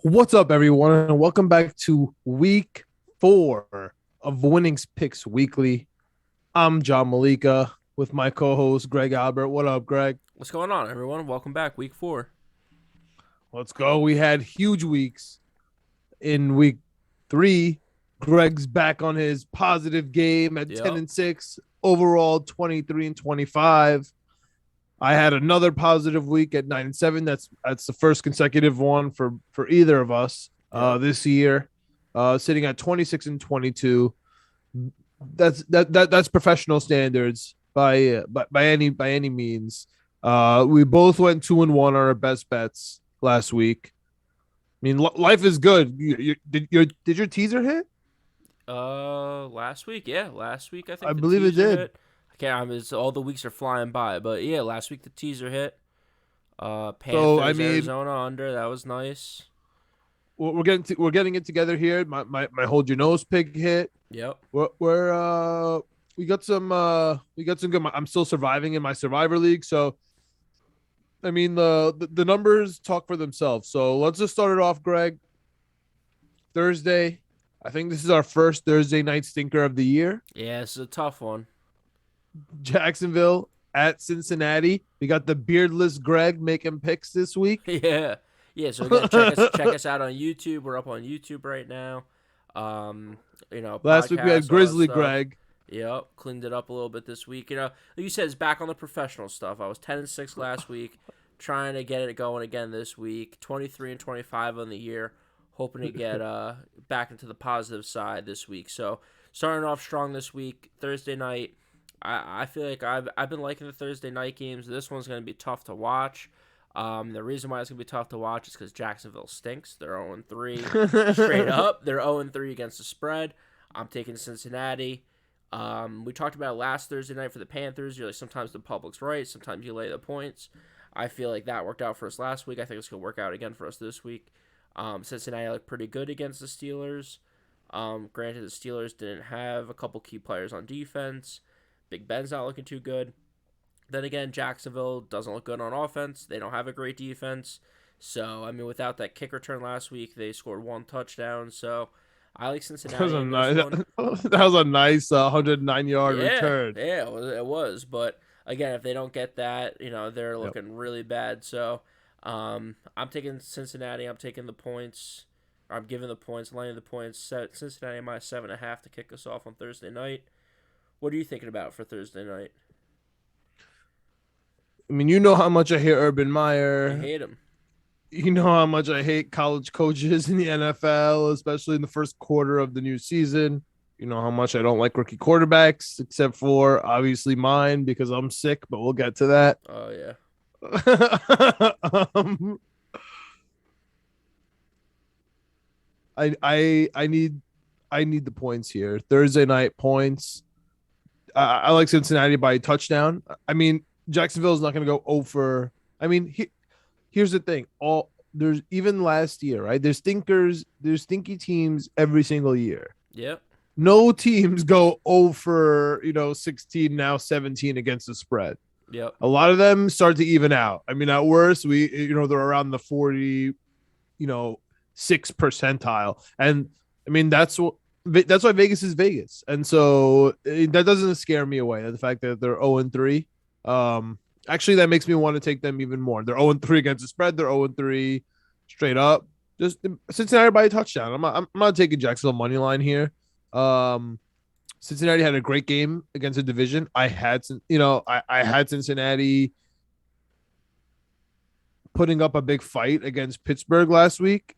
What's up, everyone, and welcome back to week 4 of Winnings Picks Weekly. I'm John Meleka with my co-host Greg Albert. What up, Greg? What's going on, everyone? Welcome back, week 4. Let's go. We had huge weeks in week 3. Greg's back on his positive game at 10 Yep. and 6, overall 23 and 25. I had another positive week at 9 and 7. That's the first consecutive one for either of us Yep. this year. Sitting at 26 and 22. That's professional standards by any means. We both went 2-1 on our best bets last week. I mean, life is good. Did your teaser hit? Last week, yeah, last week I I think the believe it teaser did. hit. I can't. I mean, all the weeks are flying by, but yeah, last week the teaser hit. So I Panthers, mean, Arizona under. That was nice. we're getting it together here. My hold your nose pick hit. Yep. We're we got some good. I'm still surviving in my survivor league, so I mean the numbers talk for themselves. So let's just start it off, Greg. Thursday. I think this is our first Thursday night stinker of the year. Yeah, it's a tough one. Jacksonville at Cincinnati. We got the beardless Greg making picks this week. Yeah. Yeah. So again, check us out on YouTube. We're up on YouTube right now. Last week we had Podcasts, all that Grizzly stuff. Greg. Yep, cleaned it up a little bit this week. Like you said, it's back on the professional stuff. I was 10 and 6 last week, trying to get it going again this week. 23 and 25 on the year, hoping to get back into the positive side this week. So starting off strong this week, Thursday night. I feel like I've been liking the Thursday night games. This one's going to be tough to watch. The reason why it's going to be tough to watch is because Jacksonville stinks. They're 0-3 straight up. They're 0-3 against the spread. I'm taking Cincinnati. We talked about it last Thursday night for the Panthers. You're like, sometimes the public's right, sometimes you lay the points. I feel like that worked out for us last week. I think it's going to work out again for us this week. Cincinnati looked pretty good against the Steelers. Granted, the Steelers didn't have a couple key players on defense. Big Ben's not looking too good. Then again, Jacksonville doesn't look good on offense. They don't have a great defense. So, I mean, without that kick return last week, they scored one touchdown. So, I like That was Cincinnati a in this nice, one. that was a nice 109-yard Yeah, return. yeah, it was. But again, if they don't get that, they're Yep. looking really bad. So, I'm taking Cincinnati. I'm taking the points. I'm giving the points, laying the points. Cincinnati minus 7.5 to kick us off on Thursday night. What are you thinking about for Thursday night? I mean, you know how much I hate Urban I Meyer. hate him. You know how much I hate college coaches in the NFL, especially in the first quarter of the new season. You know how much I don't like rookie quarterbacks, except for obviously mine because I'm sick, but we'll get to that. Oh yeah. um, I need the points here. Thursday night points. I like Cincinnati by a touchdown. I mean, Jacksonville is not going to go over. I mean, here's the thing. There's even last year, right? There's stinkers. There's stinky teams every single year. Yep. No teams go over, 16 now 17 against the spread. Yep. A lot of them start to even out. I mean, at worst, they're around the 6 percentile, and I mean that's why Vegas is Vegas, and so that doesn't scare me away. The fact that they're 0-3, actually, that makes me want to take them even more. They're 0-3 against the spread. They're 0-3 straight up. Just Cincinnati by a touchdown. I'm not taking Jacksonville money line here. Um, Cincinnati had a great game against the division. I had Cincinnati putting up a big fight against Pittsburgh last week.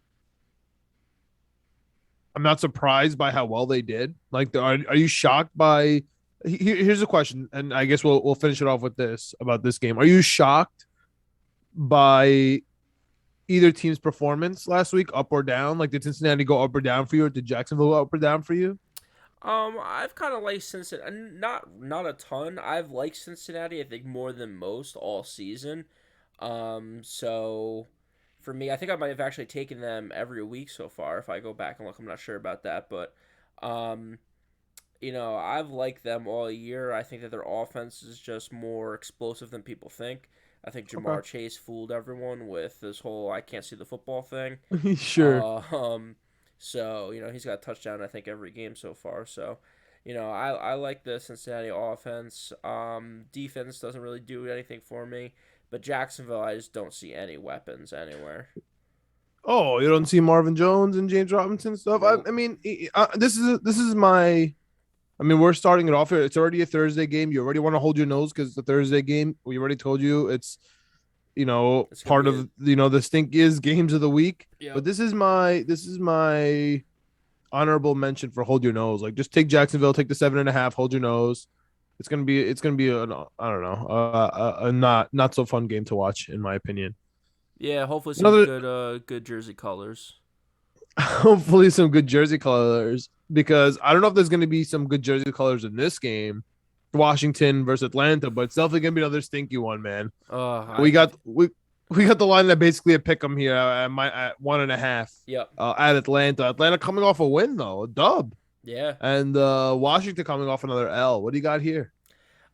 I'm not surprised by how well they did. Like, are you shocked by? Here's a question, and I guess we'll finish it off with this about this game. Are you shocked by either team's performance last week, up or down? Like, did Cincinnati go up or down for you, or did Jacksonville go up or down for you? I've kind of liked Cincinnati, not a ton. I've liked Cincinnati, I think, more than most all season. So for me, I think I might have actually taken them every week so far. If I go back and look, I'm not sure about that, but um, I've liked them all year. I think that their offense is just more explosive than people think. I think Okay. Jamar Chase fooled everyone with this whole I can't see the football thing. Sure. Um, so he's got a touchdown I think every game so far. So, I like the Cincinnati offense. Defense doesn't really do anything for me, but Jacksonville I just don't see any weapons anywhere. Oh, you don't see Marvin Jones and James Robinson stuff. I, Nope. I mean, this is my. I mean, we're starting it off here. It's already a Thursday game. You already want to hold your nose because it's a Thursday game. We already told you it's It's gonna part be a of the stink is games of the week. But yep. this is my honorable mention for hold your nose. Like just take Jacksonville, take the 7.5, hold your nose. It's gonna be an I don't know a not so fun game to watch in my opinion. Yeah, hopefully some Another good jersey colors. hopefully some good jersey colors because I don't know if there's gonna be some good jersey colors in this game, Washington versus Atlanta, but it's definitely gonna be another stinky one, man. We I got we got the line that basically a pick 'em here at 1.5 yep. at Atlanta. Atlanta coming off a win though, a dub, Yeah. and Washington coming off another L. What do you got here?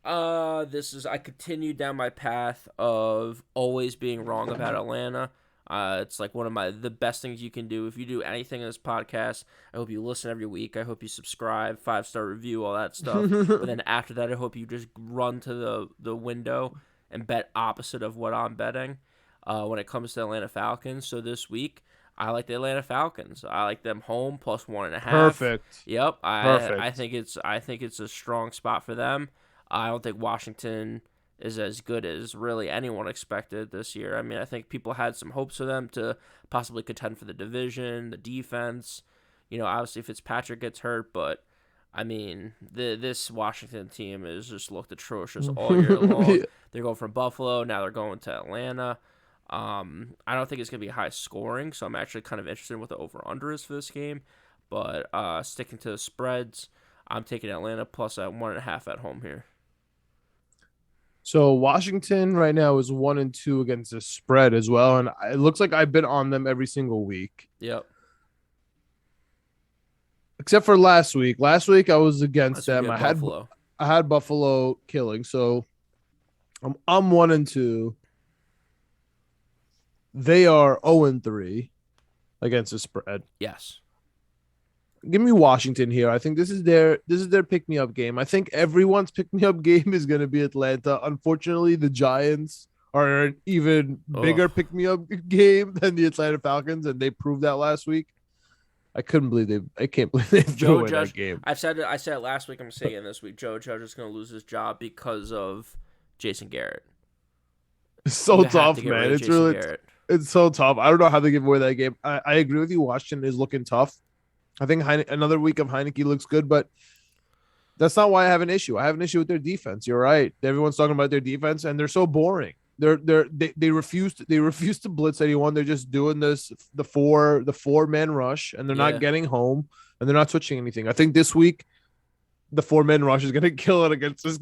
I continue down my path of always being wrong about Atlanta. It's like one of the best things you can do. If you do anything in this podcast, I hope you listen every week. I hope you subscribe, 5-star review, all that stuff. But then after that, I hope you just run to the window and bet opposite of what I'm betting. When it comes to Atlanta Falcons, so this week I like the Atlanta Falcons. I like them home plus 1.5. Perfect, Yep, I perfect. think it's a strong spot for them. I don't think Washington is as good as really anyone expected this year. I mean, I think people had some hopes for them to possibly contend for the division, the defense. Obviously Fitzpatrick gets hurt, but I mean, this Washington team has just looked atrocious all year long. They're going from Buffalo, now they're going to Atlanta. I don't think it's going to be high scoring, so I'm actually kind of interested in what the over-under is for this game. But sticking to the spreads, I'm taking Atlanta plus at 1.5 at home here. So Washington right now is 1-2 against the spread as well, and it looks like I've been on them every single week, Yep. except for last week. Last week I was against That's we them. get I had Buffalo. I had Buffalo killing, so I'm 1-2. They are 0-3 against the spread. Yes. Give me Washington here. I think this is their pick me up game. I think everyone's pick me up game is going to be Atlanta. Unfortunately, the Giants are an even Oh, bigger pick me up game than the Atlanta Falcons, and they proved that last week. I can't believe they threw Joe away that Judge. game. I said it last week. I'm saying it this week. Joe Judge is going to lose his job because of Jason Garrett. It's so You have to tough, get rid man. of It's Jason really Garrett. it's so tough. I don't know how they give away that game. I agree with you. Washington is looking tough. I think another week of Heineke looks good, but that's not why I have an issue. I have an issue with their defense. You're right. Everyone's talking about their defense, and they're so boring. They refuse to blitz anyone. They're just doing the four man rush, and they're not Yeah. getting home, and they're not switching anything. I think this week the 4 man rush is going to kill it against this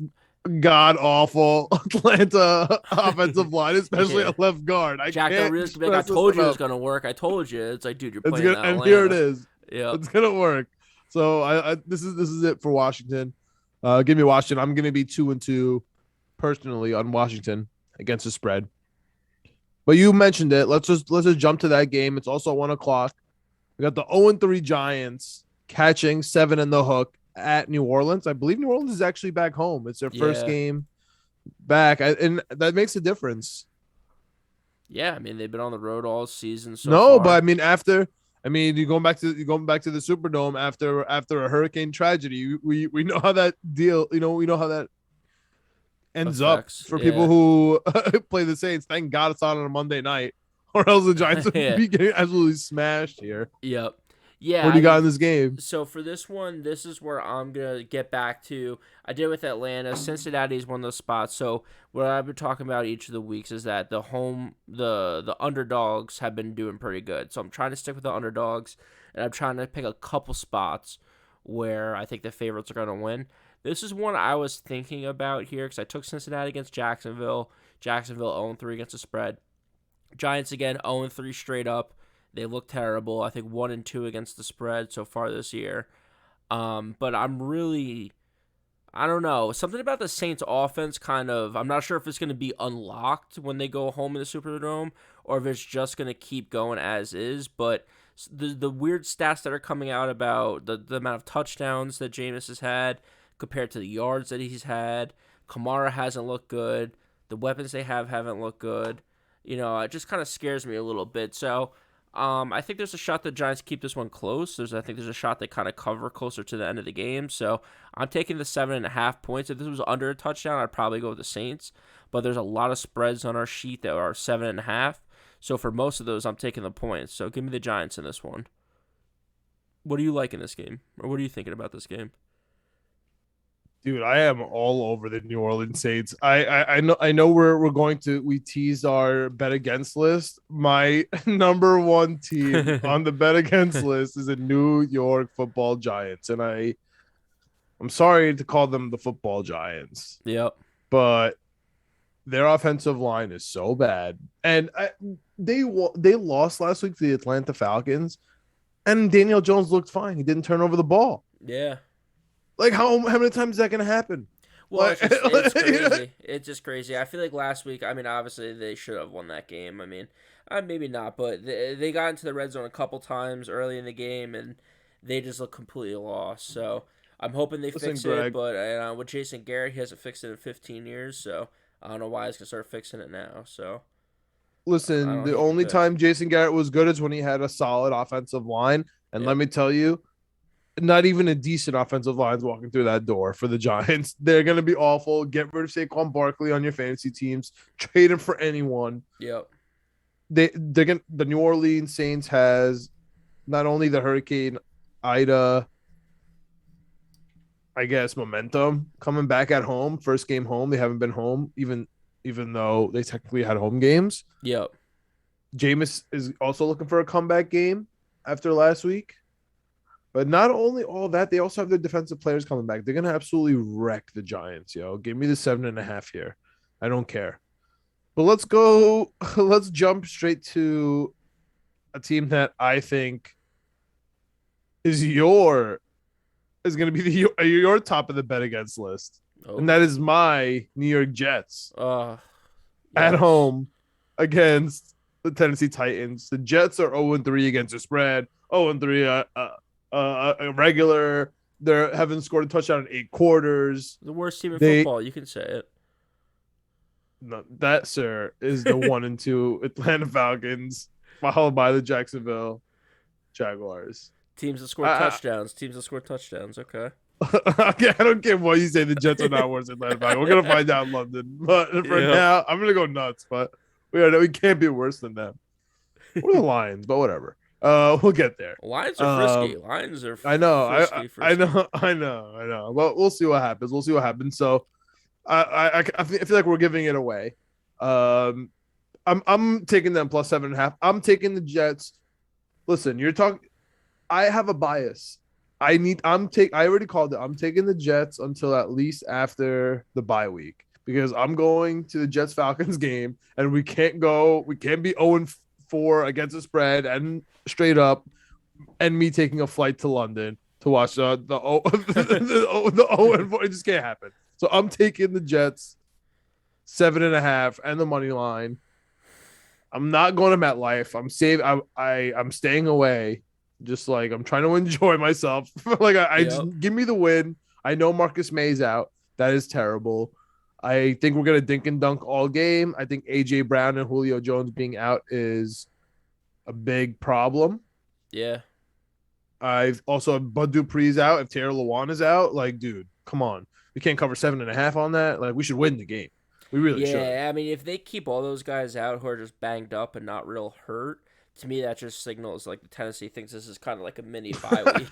god awful Atlanta offensive line, especially Yeah. at left guard. I Jack Del can't Rio's gonna be like, I stress this told you it was enough. gonna work. I told you. It's like, dude, you're It's playing in good, and here it Atlanta. is. Yep. It's gonna work. So this is it for Washington. Give me Washington. I'm gonna be 2-2 personally on Washington against the spread. But you mentioned it. Let's just jump to that game. It's also 1 o'clock. We got the 0-3 Giants catching 7 in the hook at New Orleans. I believe New Orleans is actually back home. It's their first Yeah. game back, and that makes a difference. Yeah. I mean, they've been on the road all season so No, but I far. mean you're going back to the Superdome after a hurricane tragedy. We know how that deal. We know how that ends up Effects. for people Yeah. who play the Saints. Thank God it's on a Monday night, or else the Giants would Yeah. be getting absolutely smashed here. Yep. Yeah. What do I you got mean, in this game? so for this one, this is where I'm gonna get back to. I did with Atlanta. Cincinnati is one of those spots. So what I've been talking about each of the weeks is that the underdogs have been doing pretty good. So I'm trying to stick with the underdogs, and I'm trying to pick a couple spots where I think the favorites are gonna win. This is one I was thinking about here because I took Cincinnati against Jacksonville. Jacksonville 0-3 against the spread. Giants again 0-3 straight up. They look terrible. I think 1-2 against the spread so far this year. But I don't know. Something about the Saints offense kind of, I'm not sure if it's going to be unlocked when they go home in the Superdome or if it's just going to keep going as is. But the weird stats that are coming out about the amount of touchdowns that Jameis has had compared to the yards that he's had, Kamara hasn't looked good. The weapons they haven't looked good. It just kind of scares me a little bit. So I think there's a shot the Giants keep this one close. I think there's a shot they kind of cover closer to the end of the game. So I'm taking the 7.5 points. If this was under a touchdown, I'd probably go with the Saints. But there's a lot of spreads on our sheet that are 7.5. So for most of those, I'm taking the points. So give me the Giants in this one. What do you like in this game? Or what are you thinking about this game? Dude, I am all over the New Orleans Saints. I know we teased our bet against list. My number one team on the bet against list is the New York Football Giants, and I'm sorry to call them the Football Giants. Yep. But their offensive line is so bad, and they lost last week to the Atlanta Falcons, and Daniel Jones looked fine. He didn't turn over the ball. Yeah. Like, how many times is that going to happen? Well, it's crazy. It's just crazy. I feel like last week, obviously they should have won that game. Maybe not, but they got into the red zone a couple times early in the game, and they just look completely lost. So I'm hoping they fix it, but with Jason Garrett, he hasn't fixed it in 15 years, so I don't know why he's going to start fixing it now. So listen, the only time Jason Garrett was good is when he had a solid offensive line, and let me tell you, not even a decent offensive line's walking through that door for the Giants. They're going to be awful. Get rid of Saquon Barkley on your fantasy teams. Trade him for anyone. Yep. The New Orleans Saints has not only the Hurricane Ida, I guess, momentum coming back at home. First game home. They haven't been home, even though they technically had home games. Yep. Jameis is also looking for a comeback game after last week. But not only all that, they also have their defensive players coming back. They're going to absolutely wreck the Giants, yo. Give me the 7.5 here. I don't care. But let's jump straight to a team that I think is going to be your top of the bet against list. Oh. And that is my New York Jets. At home against the Tennessee Titans. The Jets are 0-3 against the spread. 0-3 regular. They haven't scored a touchdown in 8 quarters. The worst team in football. You can say it. No, that, sir, is the 1-2 Atlanta Falcons, followed by the Jacksonville Jaguars. Teams that score touchdowns. Okay. Okay, I don't care what you say. The Jets are not worse than Atlanta Falcons. We're gonna find out in London, but for now, I'm gonna go nuts. But we can't be worse than them. We're the Lions, but whatever. We'll get there. Lions are frisky. Lions are. I know. Frisky. I know. Well, we'll see what happens. So, I feel like we're giving it away. I'm taking them plus 7.5. I'm taking the Jets. Listen, you're talking. I have a bias. I already called it. I'm taking the Jets until at least after the bye week because I'm going to the Jets Falcons game, and we can't be 0-4 against the spread and straight up, and me taking a flight to London to watch the 0-4. It just can't happen. So I'm taking the Jets 7.5 and the money line. I'm not going to MetLife. I'm staying away. Just like I'm trying to enjoy myself. Just give me the win. I know Marcus May's out. That is terrible. I think we're gonna dink and dunk all game. I think AJ Brown and Julio Jones being out is a big problem. Yeah. I've also Bud Dupree's out. If Taylor Lewan is out, like, dude, come on. We can't cover 7.5 on that. Like, we should win the game. We really should. Yeah, if they keep all those guys out who are just banged up and not real hurt, to me that just signals like the Tennessee thinks this is kind of like a mini bye week,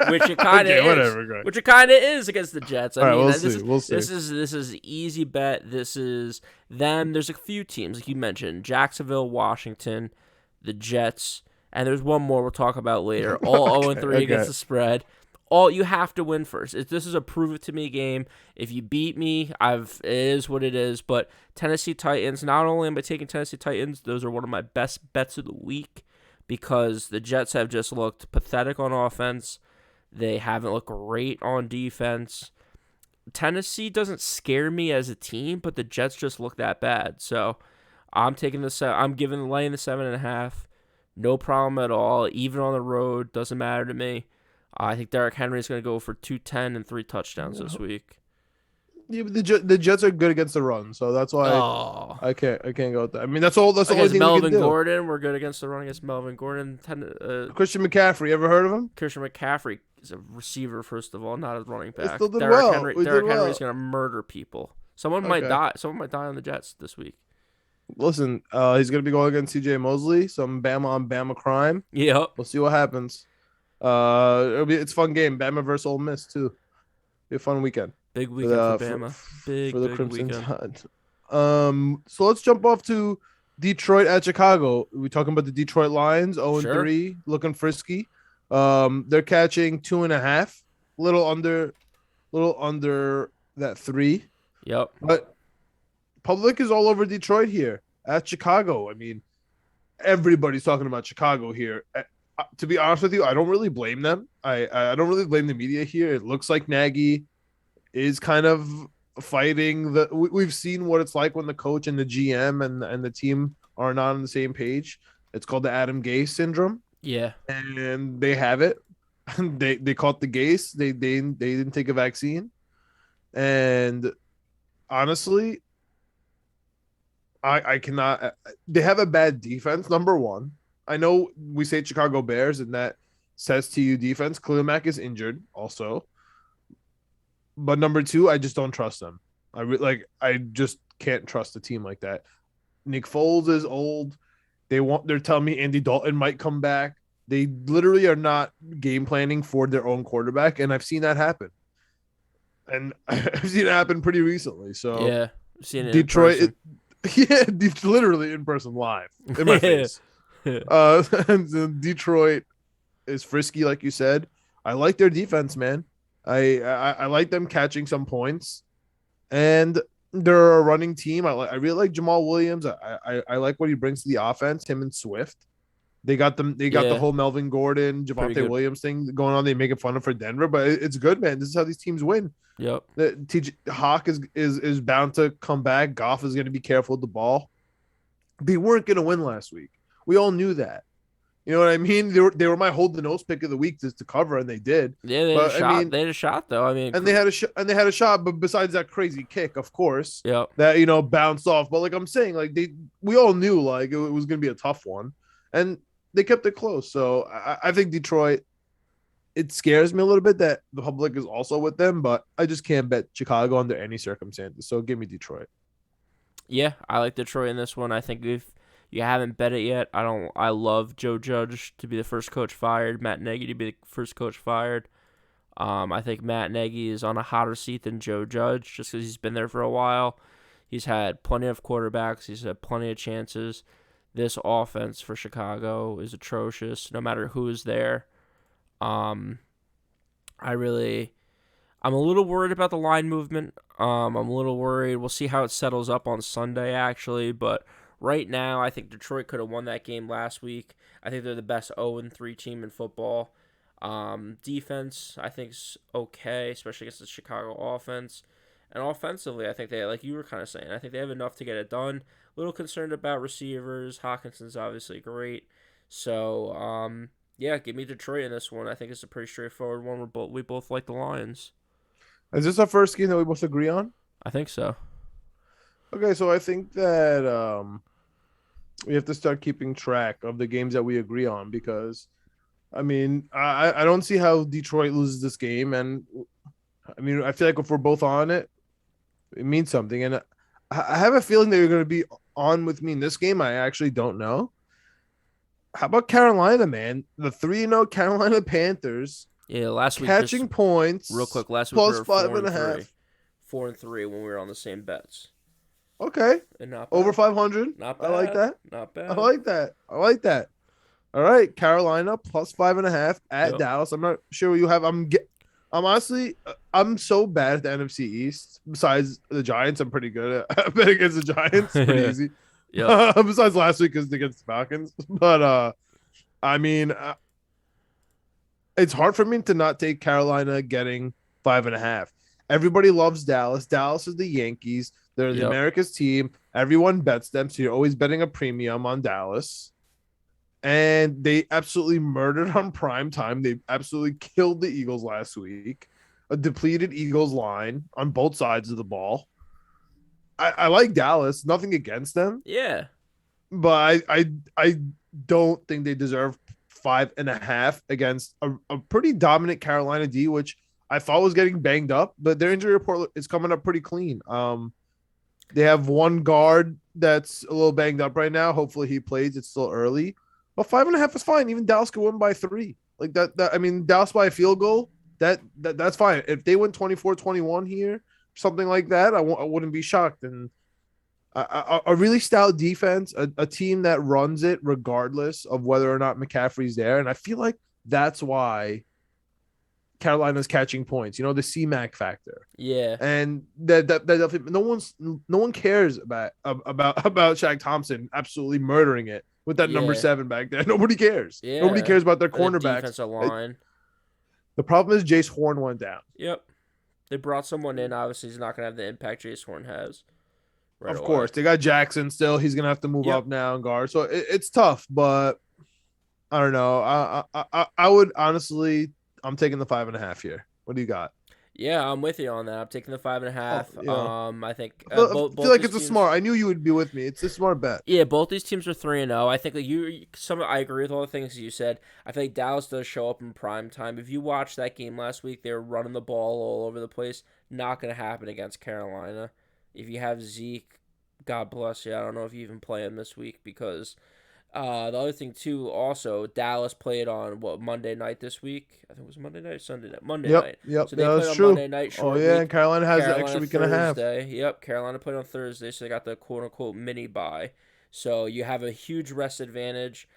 which it kind of is. Whatever, which it kind of is against the Jets. We'll see. This is easy bet. This is them. There's a few teams like you mentioned: Jacksonville, Washington, the Jets, and there's one more we'll talk about later. All 0-3 against the spread. All you have to win first. This is a prove it to me game. If you beat me, it is what it is. But Tennessee Titans, not only am I taking Tennessee Titans, those are one of my best bets of the week because the Jets have just looked pathetic on offense. They haven't looked great on defense. Tennessee doesn't scare me as a team, but the Jets just look that bad. So I'm taking I'm laying the 7.5. No problem at all. Even on the road, doesn't matter to me. I think Derrick Henry is going to go for 210 and 3 touchdowns this week. Yeah, but the Jets are good against the run, so that's why Oh, I can't go with that. I mean, that's all. That's the only against thing we Melvin can do. Gordon, we're good against the run against Melvin Gordon. Christian McCaffrey, ever heard of him? Christian McCaffrey is a receiver, first of all, not a running He back. still did well. We Derrick did Henry well. is going to murder people. Someone might die. Someone might die on the Jets this week. Listen, he's gonna be going against CJ Mosley, some Bama on Bama crime. Yep. We'll see what happens. It's a fun game. Bama versus Ole Miss too. Be a fun weekend. Big weekend for Bama. For the Crimson weekend. Tide. So let's jump off to Detroit at Chicago. We talking about the Detroit Lions, 0-3, looking frisky. They're catching 2.5, little under that 3. Yep. But public is all over Detroit here at Chicago. I mean, everybody's talking about Chicago here. To be honest with you, I don't really blame them. I don't really blame the media here. It looks like Nagy is kind of fighting we've seen what it's like when the coach and the GM and the team are not on the same page. It's called the Adam Gase syndrome. Yeah. And they have it. They caught the Gase. They didn't take a vaccine. And honestly, I cannot. They have a bad defense, number one. I know we say Chicago Bears, and that says to you defense. Khalil Mack is injured also. But number two, I just don't trust them. I just can't trust a team like that. Nick Foles is old. They're telling me Andy Dalton might come back. They literally are not game planning for their own quarterback, and I've seen that happen. And I've seen it happen pretty recently. So yeah, I've seen it. Detroit, literally in person, live in my face. Detroit is frisky, like you said. I like their defense, man. I like them catching some points, and they're a running team. I really like Jamal Williams. I like what he brings to the offense. Him and Swift. They got the whole Melvin Gordon, Javonte Williams thing going on. They make it fun for Denver, but it's good, man. This is how these teams win. Yep. Hawk is bound to come back. Goff is going to be careful with the ball. They weren't going to win last week. We all knew that. You know what I mean? They were my hold the nose pick of the week to cover, and they did. Yeah, they had a shot. They had a shot, though. I mean, and they had a shot, but besides that crazy kick, of course, that bounced off. But like I'm saying, like we all knew like it was going to be a tough one, and they kept it close. So I think Detroit. It scares me a little bit that the public is also with them, but I just can't bet Chicago under any circumstances. So give me Detroit. Yeah, I like Detroit in this one. I think if you haven't bet it yet, I love Joe Judge to be the first coach fired, Matt Nagy to be the first coach fired. I think Matt Nagy is on a hotter seat than Joe Judge just because he's been there for a while. He's had plenty of quarterbacks. He's had plenty of chances. This offense for Chicago is atrocious, no matter who is there. I'm a little worried about the line movement. I'm a little worried. We'll see how it settles up on Sunday, actually. But right now, I think Detroit could have won that game last week. I think they're the best 0-3 team in football. Defense, I think, is okay, especially against the Chicago offense. And offensively, I think they, like you were kind of saying, I think they have enough to get it done. A little concerned about receivers. Hawkinson's obviously great. So, yeah, give me Detroit in this one. I think it's a pretty straightforward one. We both like the Lions. Is this our first game that we both agree on? I think so. Okay, so I think that we have to start keeping track of the games that we agree on because, I mean, I don't see how Detroit loses this game. And, I mean, I feel like if we're both on it, it means something. And I have a feeling that you're going to be on with me in this game. I actually don't know. How about Carolina, man? The 3-0 Carolina Panthers. Yeah, last week catching points. Real quick, last week plus we were 5.5. 4-3 when we were on the same bets. Okay. And not bad. Over 500. Not bad. I like that. Not bad. I like that. All right, Carolina plus 5.5 at Dallas. I'm not sure what you have. I'm honestly, I'm so bad at the NFC East. Besides the Giants, I'm pretty good at betting against the Giants. Pretty easy. Yeah. Besides last week because against the Falcons, but I mean, it's hard for me to not take Carolina getting 5.5. Everybody loves Dallas. Dallas is the Yankees. They're the Yep. America's team. Everyone bets them, so you're always betting a premium on Dallas. And they absolutely murdered on prime time. They absolutely killed the Eagles last week. A depleted Eagles line on both sides of the ball. I like Dallas. Nothing against them, Yeah. but I don't think they deserve 5.5 against a pretty dominant Carolina D, which I thought was getting banged up, but their injury report is coming up pretty clean. They have one guard that's a little banged up right now. Hopefully he plays. It's still early, but 5.5 is fine. Even Dallas could win by 3. Like that I mean, Dallas by a field goal. That's fine. If they win 24-21 here, something like that, I wouldn't be shocked. And a really stout defense, a team that runs it regardless of whether or not McCaffrey's there. And I feel like that's why Carolina's catching points. You know, the CMAC factor. Yeah. And that definitely no one cares about Shaq Thompson absolutely murdering it with that number Yeah. 7 back there. Nobody cares. Yeah. Nobody cares about their The cornerbacks. defensive line. The problem is Jace Horn went down. Yep. They brought someone in. Obviously, he's not going to have the impact Jace Horn has. Of course, they got Jackson still. He's gonna have to move up now and guard. So it's tough, but I don't know. I would honestly, I'm taking the 5.5 here. What do you got? Yeah, I'm with you on that. I'm taking the 5.5. I think I both feel like these it's a teams, smart. I knew you would be with me. It's a smart bet. Yeah, both these teams are 3-0. I think that I agree with all the things you said. I think Dallas does show up in prime time. If you watched that game last week, they were running the ball all over the place. Not going to happen against Carolina. If you have Zeke, God bless you. I don't know if you even play him this week because the other thing too. Also, Dallas played on Monday night this week. I think it was Monday night or Sunday night. Monday night. Yep. So they played on true. Monday night. Short week. And Carolina has Carolina the extra week and a half. Yep, Carolina played on Thursday, so they got the quote unquote mini bye. So you have a huge rest advantage.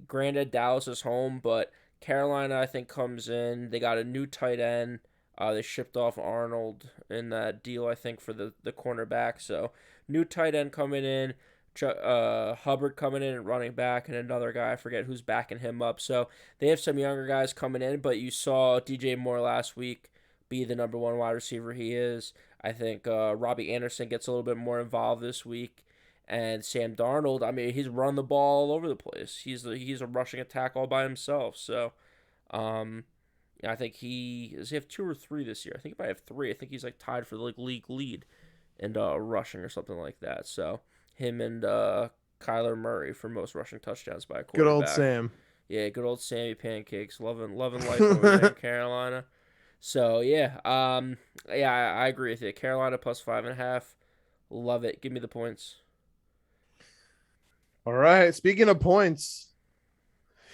Granted, Dallas is home, but Carolina I think comes in. They got a new tight end. They shipped off Arnold in that deal, I think, for the cornerback. So new tight end coming in. Hubbard coming in and running back, and another guy, I forget who's backing him up. So they have some younger guys coming in, but you saw DJ Moore last week be the number 1 wide receiver he is. I think Robbie Anderson gets a little bit more involved this week. And Sam Darnold, I mean, he's run the ball all over the place. He's a rushing attack all by himself. So I think does he have 2 or 3 this year? I think he might have 3. I think he's like tied for the league lead in rushing or something like that. So him and Kyler Murray for most rushing touchdowns by a quarterback. Good old Sam. Yeah, good old Sammy Pancakes, loving life over there in Carolina. So yeah, I agree with you. Carolina plus 5.5, love it. Give me the points. All right. Speaking of points,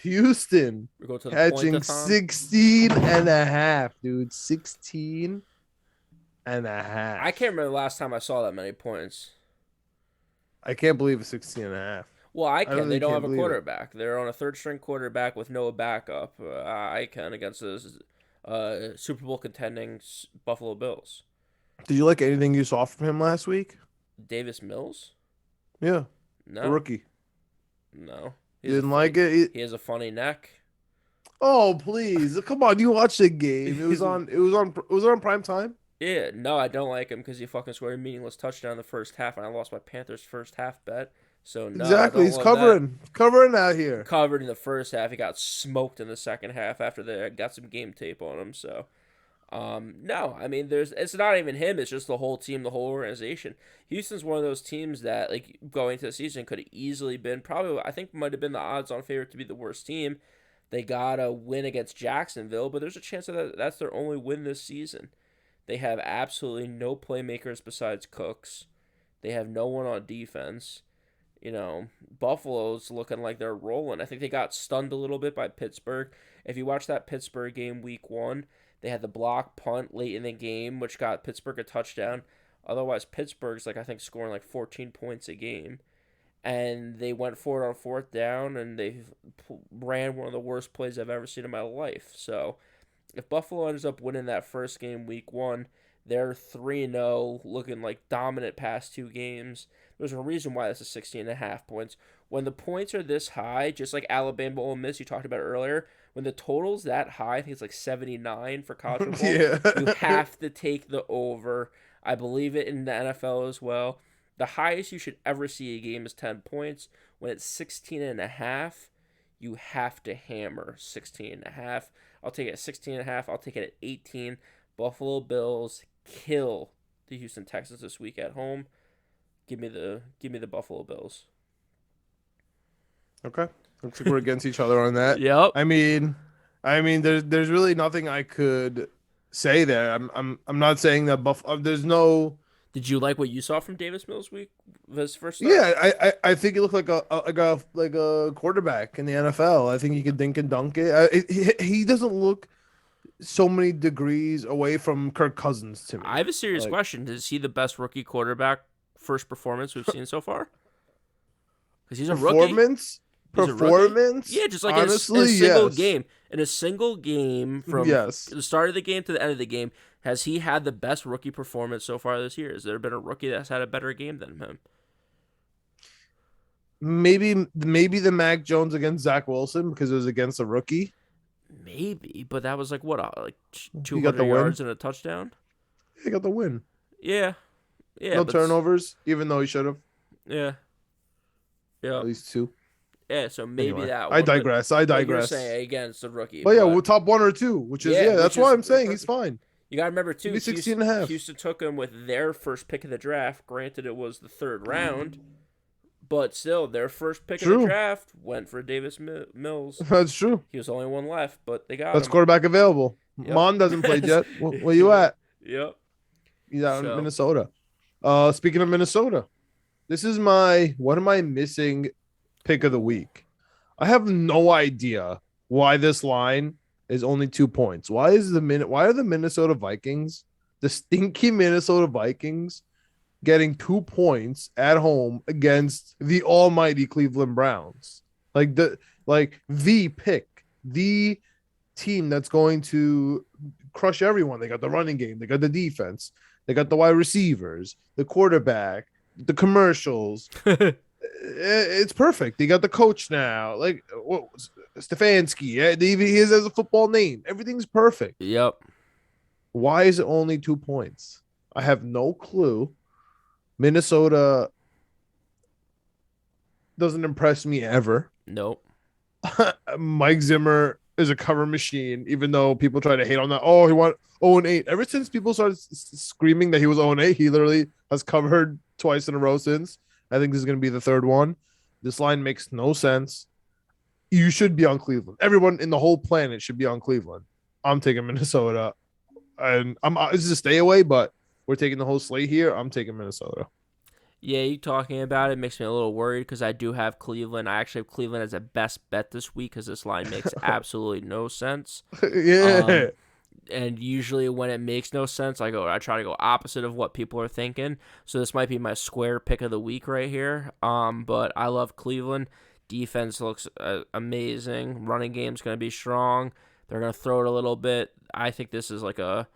Houston We go to the catching point-a-thon. 16.5, dude. 16.5. I can't remember the last time I saw that many points. I can't believe it's 16.5. Well, I can. really They don't can't have a believe it. quarterback. They're on a third-string quarterback with no backup. I can against the Super Bowl contending Buffalo Bills. Did you like anything you saw from him last week? Davis Mills? Yeah, No, the rookie. no. You didn't like it? He has a funny neck. Oh, please. Come on, you watched the game. It was on prime time. Yeah, no, I don't like him because he fucking scored a meaningless touchdown in the first half, and I lost my Panthers first half bet. So no, Exactly. He's covering out here. Covered in the first half. He got smoked in the second half after they got some game tape on him. So, no, I mean, it's not even him. It's just the whole team, the whole organization. Houston's one of those teams that, like, going into the season could have easily been I think might have been the odds-on favorite to be the worst team. They got a win against Jacksonville, but there's a chance that that's their only win this season. They have absolutely no playmakers besides Cooks. They have no one on defense. You know, Buffalo's looking like they're rolling. I think they got stunned a little bit by Pittsburgh. If you watch that Pittsburgh game week 1, they had the block punt late in the game, which got Pittsburgh a touchdown. Otherwise, Pittsburgh's, I think scoring 14 points a game. And they went for it on 4th down, and they ran one of the worst plays I've ever seen in my life. So, if Buffalo ends up winning that first game week 1, they're 3-0, looking like dominant past 2 games. There's a reason why this is 16.5 points. When the points are this high, just like Alabama Ole Miss you talked about earlier, when the total's that high, I think it's like 79 for college football. Yeah. You have to take the over. I believe it in the NFL as well. The highest you should ever see a game is 10 points. When it's 16 and a half, you have to hammer 16 and a half. I'll take it at 16 and a half. I'll take it at 18. Buffalo Bills kill the Houston Texans this week at home. Give me the Buffalo Bills. Okay. Looks like we're against each other on that. Yep. I mean, there's really nothing I could say there. I'm not saying that there's no. Did you like what you saw from Davis Mills week? His first start? Yeah, I think he looked like a quarterback in the NFL. I think he could dink and dunk it. He doesn't look so many degrees away from Kirk Cousins to me. I have a serious question. Is he the best rookie quarterback first performance we've seen so far? Because he's a rookie. Performance? Yeah, just like honestly, in a single yes. game. In a single game from the start of the game to the end of the game, has he had the best rookie performance so far this year? Has there been a rookie that's had a better game than him? Maybe the Mac Jones against Zach Wilson because it was against a rookie. Maybe, but that was like 200 yards and a touchdown? He got the win. Yeah. No turnovers, even though he should have. Yeah. At least 2. Yeah, so maybe anyway, that one. I digress. Like you're saying against a rookie. But yeah, we're top 1 or 2, which is that's why I'm saying he's fine. You got to remember, too, 16 and a half. Houston took him with their first pick of the draft. Granted, it was the 3rd round, but still, their first pick of the draft went for Davis Mills. That's true. He was the only one left, but they got Best him. Quarterback available. Yep. Mon doesn't play yet. Where you at? Yep. He's out in Minnesota. Speaking of Minnesota, this is my what am I missing pick of the week. I have no idea why this line is only 2 points. Why are the Minnesota Vikings, the stinky Minnesota Vikings, getting 2 points at home against the almighty Cleveland Browns? The pick, the team that's going to crush everyone. They got the running game, they got the defense, they got the wide receivers, the quarterback, the commercials. It's perfect. They got the coach now, Stefanski. He has a football name. Everything's perfect. Yep. Why is it only 2 points? I have no clue. Minnesota doesn't impress me ever. Nope. Mike Zimmer is a cover machine, even though people try to hate on that. Oh, he won 0-8. Ever since people started screaming that he was 0-8, he literally has covered twice in a row since. I think this is going to be the 3rd one. This line makes no sense. You should be on Cleveland. Everyone in the whole planet should be on Cleveland. I'm taking Minnesota. And this is a stay away, but we're taking the whole slate here. I'm taking Minnesota. Yeah, you talking about it makes me a little worried because I do have Cleveland. I actually have Cleveland as a best bet this week because this line makes absolutely no sense. Yeah. And usually when it makes no sense, I try to go opposite of what people are thinking. So this might be my square pick of the week right here. But I love Cleveland. Defense looks amazing. Running game's going to be strong. They're going to throw it a little bit. I think this is like a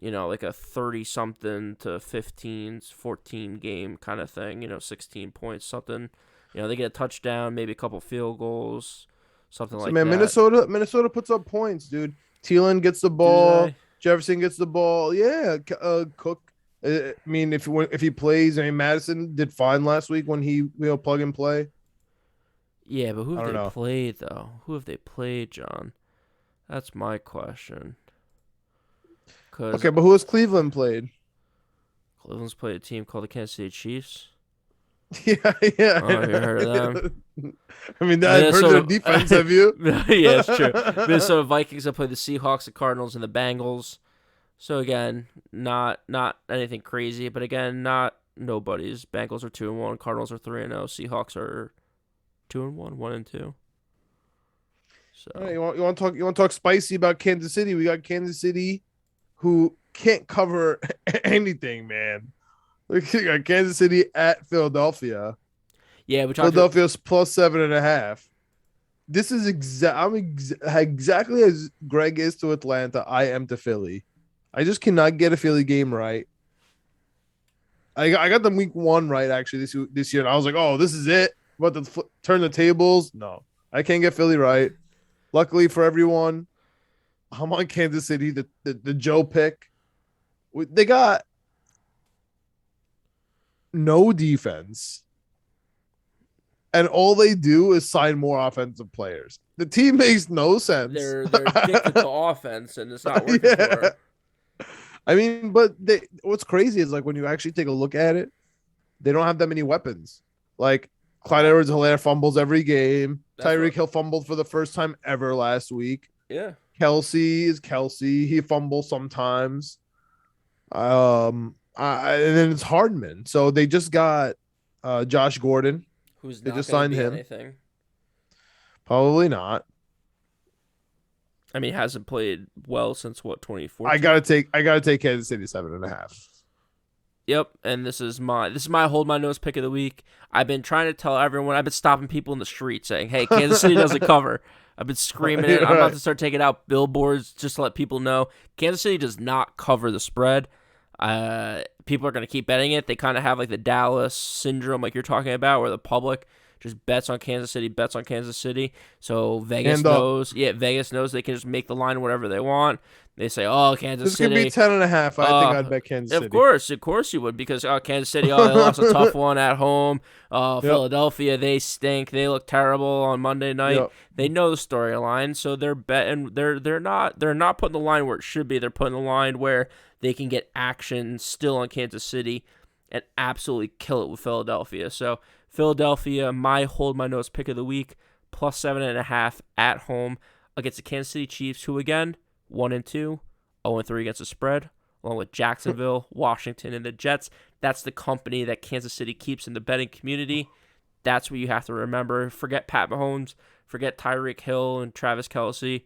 30-something to 14 game kind of thing. 16 points, something. They get a touchdown, maybe a couple field goals, something like that. Minnesota puts up points, dude. Thielen gets the ball. Jefferson gets the ball. Yeah, Cook. I mean, if he plays, Madison did fine last week when he plug and play. Yeah, but who have they played though? Who have they played, John? That's my question. Okay, but who has Cleveland played? Cleveland's played a team called the Kansas City Chiefs. Yeah. Oh, have you heard of them? I mean, I've heard their defense. Have you? Yeah, it's true. Minnesota Vikings have played the Seahawks, the Cardinals, and the Bengals. So again, not anything crazy, but again, not nobody's. Bengals are 2-1, Cardinals are 3-0, Seahawks are 2-1, 1-2. So all right, you want to talk spicy about Kansas City? We got Kansas City, who can't cover anything, man. We got Kansas City at Philadelphia. Yeah, Philadelphia's plus 7.5. This is exactly as Greg is to Atlanta. I am to Philly. I just cannot get a Philly game right. I got them week 1 right actually this year, and I was like, oh, this is it. What, turn the tables? No, I can't get Philly right. Luckily for everyone, I'm on Kansas City, the Joe pick. They got no defense, and all they do is sign more offensive players. The team makes no sense. They're addicted to offense, and it's not working for them. I mean, but what's crazy is like when you actually take a look at it, they don't have that many weapons. Like Clyde Edwards-Helaire fumbles every game. Tyreek Hill fumbled for the first time ever last week. Yeah. Kelsey is Kelsey. He fumbles sometimes. And then it's Hardman. So they just got Josh Gordon. Who's they not just signed him. Anything. Probably not. I mean, he hasn't played well since what, 2014? I gotta take Kansas City 7.5. Yep, and this is my hold my nose pick of the week. I've been trying to tell everyone. I've been stopping people in the street saying, "Hey, Kansas City doesn't cover." I've been screaming it. I'm about to start taking out billboards just to let people know Kansas City does not cover the spread. People are going to keep betting it. They kind of have like the Dallas syndrome, like you're talking about, where the public just bets on Kansas City. So Vegas knows they can just make the line whatever they want. They say, "Oh, Kansas City." This could be 10.5. I think I'd bet Kansas City. Of course you would, because Kansas City, they lost a tough one at home. Philadelphia, they stink. They look terrible on Monday night. Yep. They know the storyline, so they're betting. They're not putting the line where it should be. They're putting the line where they can get action still on Kansas City and absolutely kill it with Philadelphia. So Philadelphia, my hold my nose pick of the week, plus 7.5 at home against the Kansas City Chiefs, who again 1-2, 0-3 against the spread, along with Jacksonville, Washington, and the Jets. That's the company that Kansas City keeps in the betting community. That's what you have to remember. Forget Pat Mahomes, forget Tyreek Hill and Travis Kelce.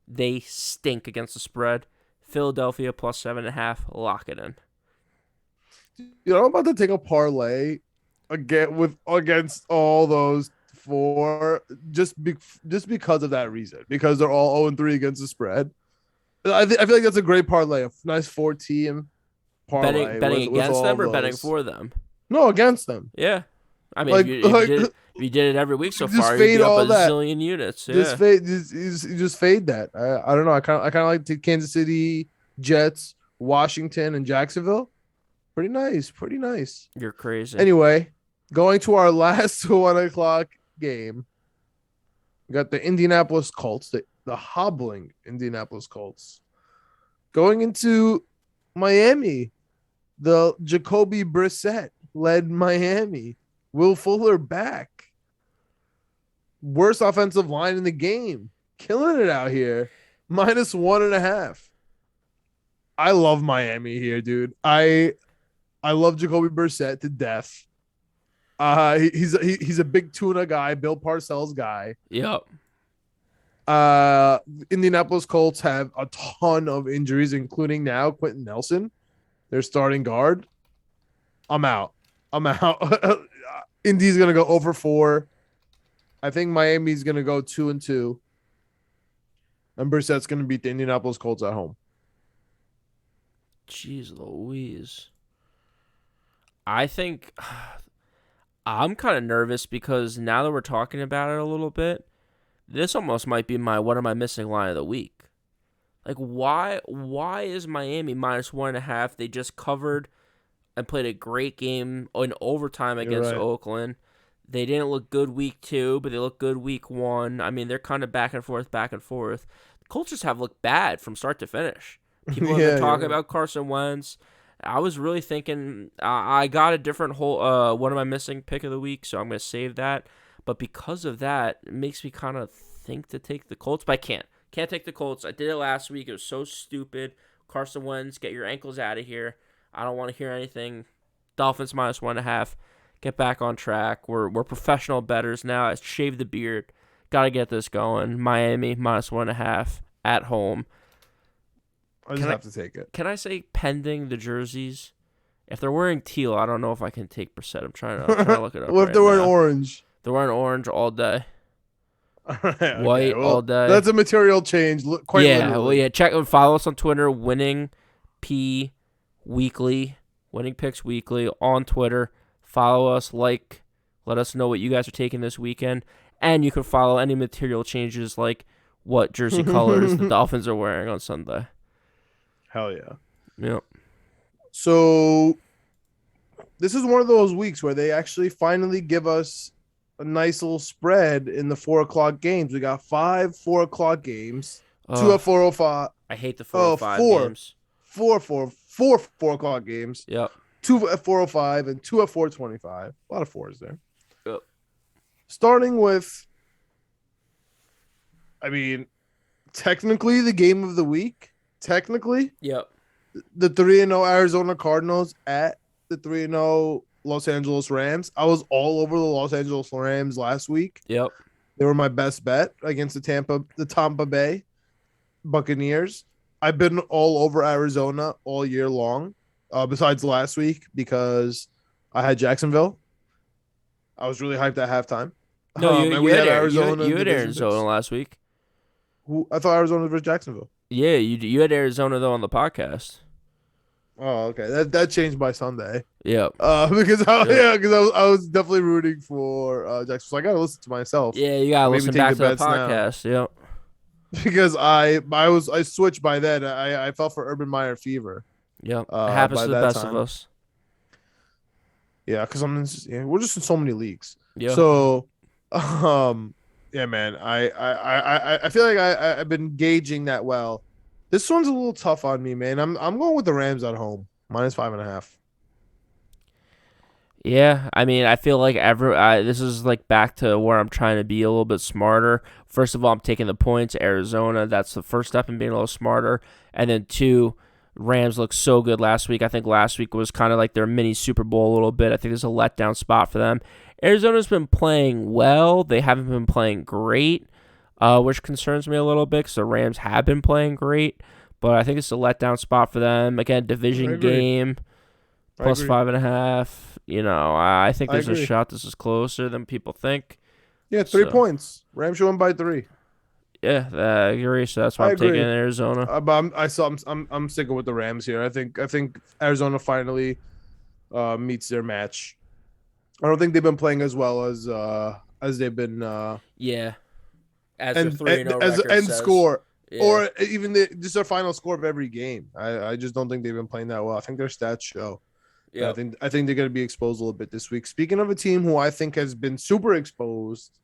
They stink against the spread. Philadelphia plus 7.5, lock it in. I'm about to take a parlay against all those four just because of that reason, because they're all 0-3 against the spread. I feel like that's a great parlay, a nice 4-team parlay. Betting against them or betting for them? No, against them. Yeah. I mean, if you did it every week so far, you'd be up a zillion units. Yeah. Just fade that. I don't know. I kind of like the Kansas City, Jets, Washington, and Jacksonville. Pretty nice. You're crazy. Anyway, going to our last 1:00 game. We got the Indianapolis Colts, the hobbling Indianapolis Colts, going into Miami. The Jacoby Brissett led Miami. Will Fuller back. Worst offensive line in the game. Killing it out here. Minus 1.5. I love Miami here, dude. I love Jacoby Brissett to death. He's a big tuna guy, Bill Parcells guy. Yep. Indianapolis Colts have a ton of injuries, including now Quentin Nelson, their starting guard. I'm out. Indy's gonna go over 4. I think Miami's gonna go 2-2. And Brissett's gonna beat the Indianapolis Colts at home. Jeez Louise. I think I'm kind of nervous because now that we're talking about it a little bit, this almost might be my what am I missing line of the week. Like, why is Miami minus 1.5? They just covered and played a great game in overtime against Oakland. They didn't look good week 2, but they looked good week 1. I mean, they're kind of back and forth. The Colts just have looked bad from start to finish. People have been talking about Carson Wentz. I was really thinking I got a different whole what am I missing pick of the week, so I'm going to save that. But because of that, it makes me kind of think to take the Colts, but I can't. Can't take the Colts. I did it last week. It was so stupid. Carson Wentz, get your ankles out of here. I don't want to hear anything. Dolphins minus 1.5. Get back on track. We're professional bettors now. I shaved the beard. Got to get this going. Miami minus 1.5 at home. I just have to take it. Can I say pending the jerseys? If they're wearing teal, I don't know if I can take Brissett. I'm trying to look it up. What if they're wearing orange? They're wearing orange all day. Okay, White all day. That's a material change. Literally. Check and follow us on Twitter. Winning P Weekly. Winning Picks Weekly on Twitter. Follow us. Let us know what you guys are taking this weekend. And you can follow any material changes like what jersey colors the Dolphins are wearing on Sunday. Hell yeah. Yep. So this is one of those weeks where they actually finally give us a nice little spread in the 4:00 games. We got 5 4:00 games, 2 at 4:05. I hate the 4:05 games. 4 4:00 games. Yep. 2 at 4:05 and 2 at 4:25. A lot of fours there. Yep. Starting with, I mean, technically the game of the week. Technically, yep. The 3-0 Arizona Cardinals at the 3-0 Los Angeles Rams. I was all over the Los Angeles Rams last week. Yep. They were my best bet against the Tampa Bay Buccaneers. I've been all over Arizona all year long, besides last week because I had Jacksonville. I was really hyped at halftime. No, you had Arizona. You had Arizona last week. I thought Arizona versus Jacksonville. Yeah, you had Arizona though on the podcast. Oh, okay. That changed by Sunday. Yep. Because I was definitely rooting for Jacksonville. So I gotta listen to myself. Yeah, you gotta listen back to the podcast. Now. Yep. Because I switched by then. I fell for Urban Meyer fever. Yep. It happens to the best of us. Yeah, because we're just in so many leagues. Yeah. So, yeah, man. I feel like I've been gauging that well. This one's a little tough on me, man. I'm going with the Rams at home, -5.5. Yeah, I mean, I feel like this is like back to where I'm trying to be a little bit smarter. First of all, I'm taking the points. Arizona, that's the first step in being a little smarter. And then 2, Rams looked so good last week. I think last week was kind of like their mini Super Bowl a little bit. I think there's a letdown spot for them. Arizona's been playing well. They haven't been playing great, which concerns me a little bit because the Rams have been playing great. But I think it's a letdown spot for them. Again, division game, +5.5. You know, I think there's a shot this is closer than people think. Yeah, 3 points. Rams should win by 3. Yeah, I agree. So that's why I'm taking Arizona. But I'm sticking with the Rams here. I think Arizona finally meets their match. I don't think they've been playing as well as they've been. Yeah, as and 3-0 as record end says. score, yeah. Or even just their final score of every game. I just don't think they've been playing that well. I think their stats show. Yeah, I think they're going to be exposed a little bit this week. Speaking of a team who I think has been super exposed,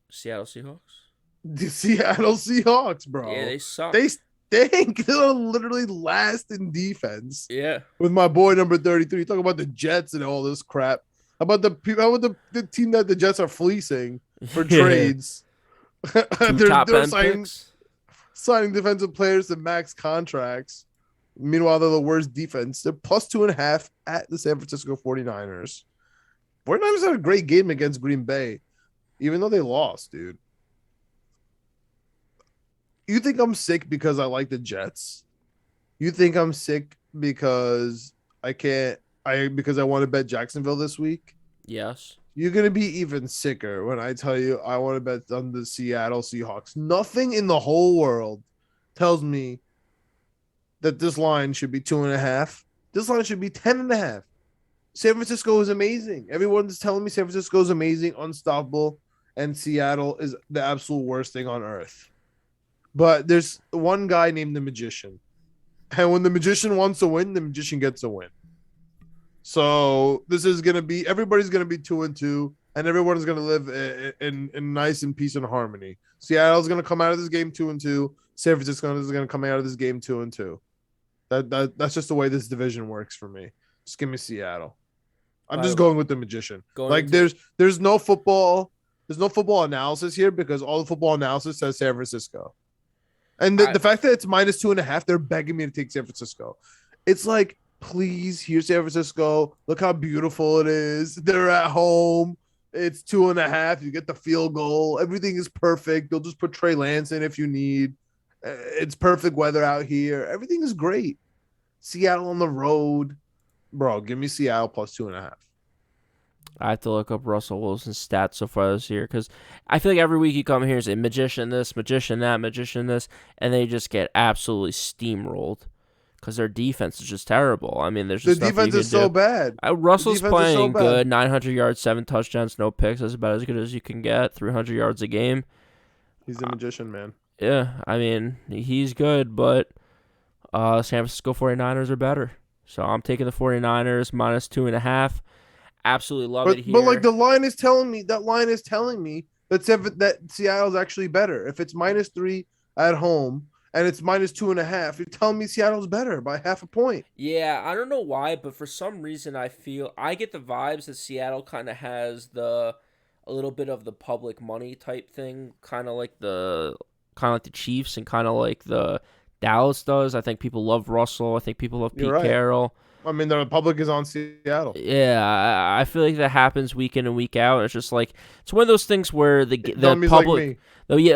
Seattle Seahawks. The Seattle Seahawks, bro. Yeah, they suck. They stink. They're literally last in defense. Yeah. With my boy number 33. Talk about the Jets and all this crap. How about the team that the Jets are fleecing for trades? they're signing defensive players to max contracts. Meanwhile, they're the worst defense. They're +2.5 at the San Francisco 49ers. 49ers had a great game against Green Bay, even though they lost, dude. You think I'm sick because I like the Jets? You think I'm sick because because I want to bet Jacksonville this week? Yes. You're going to be even sicker when I tell you I want to bet on the Seattle Seahawks. Nothing in the whole world tells me that this line should be 2.5. This line should be 10.5. San Francisco is amazing. Everyone's telling me San Francisco is amazing, unstoppable, and Seattle is the absolute worst thing on earth. But there's one guy named the Magician. And when the Magician wants to win, the Magician gets a win. So this is going to be, everybody's going to be 2-2, and everyone's going to live in nice and peace and harmony. Seattle's going to come out of this game 2-2. San Francisco is going to come out of this game 2-2. That's just the way this division works for me. Just give me Seattle. I'm just going with the Magician. There's no football analysis here because all the football analysis says San Francisco. And the fact that it's -2.5, they're begging me to take San Francisco. It's like, please, here's San Francisco. Look how beautiful it is. They're at home. It's 2.5. You get the field goal. Everything is perfect. They'll just put Trey Lance in if you need. It's perfect weather out here. Everything is great. Seattle on the road. Bro, give me Seattle +2.5. I have to look up Russell Wilson's stats so far this year because I feel like every week you come here and say Magician this, Magician that, Magician this, and they just get absolutely steamrolled. because their defense is just terrible. I mean, there's The just nothing defense you is can so do. bad. Russell's The defense is so playing bad. good. 900 yards, 7 touchdowns, no picks. That's about as good as you can get. 300 yards a game. He's a magician, man. Yeah, I mean, he's good, but San Francisco 49ers are better. So I'm taking the 49ers minus 2.5. Absolutely love it here. But like the line is telling me that Seattle's actually better. If it's -3 at home and it's -2.5, you're telling me Seattle's better by half a point. Yeah, I don't know why, but for some reason I get the vibes that Seattle kind of has a little bit of the public money type thing, kind of like the Chiefs and kind of like the Dallas does. I think people love Russell. I think people love Pete Carroll. I mean, the public is on Seattle. Yeah, I feel like that happens week in and week out. And it's just like it's one of those things where the public,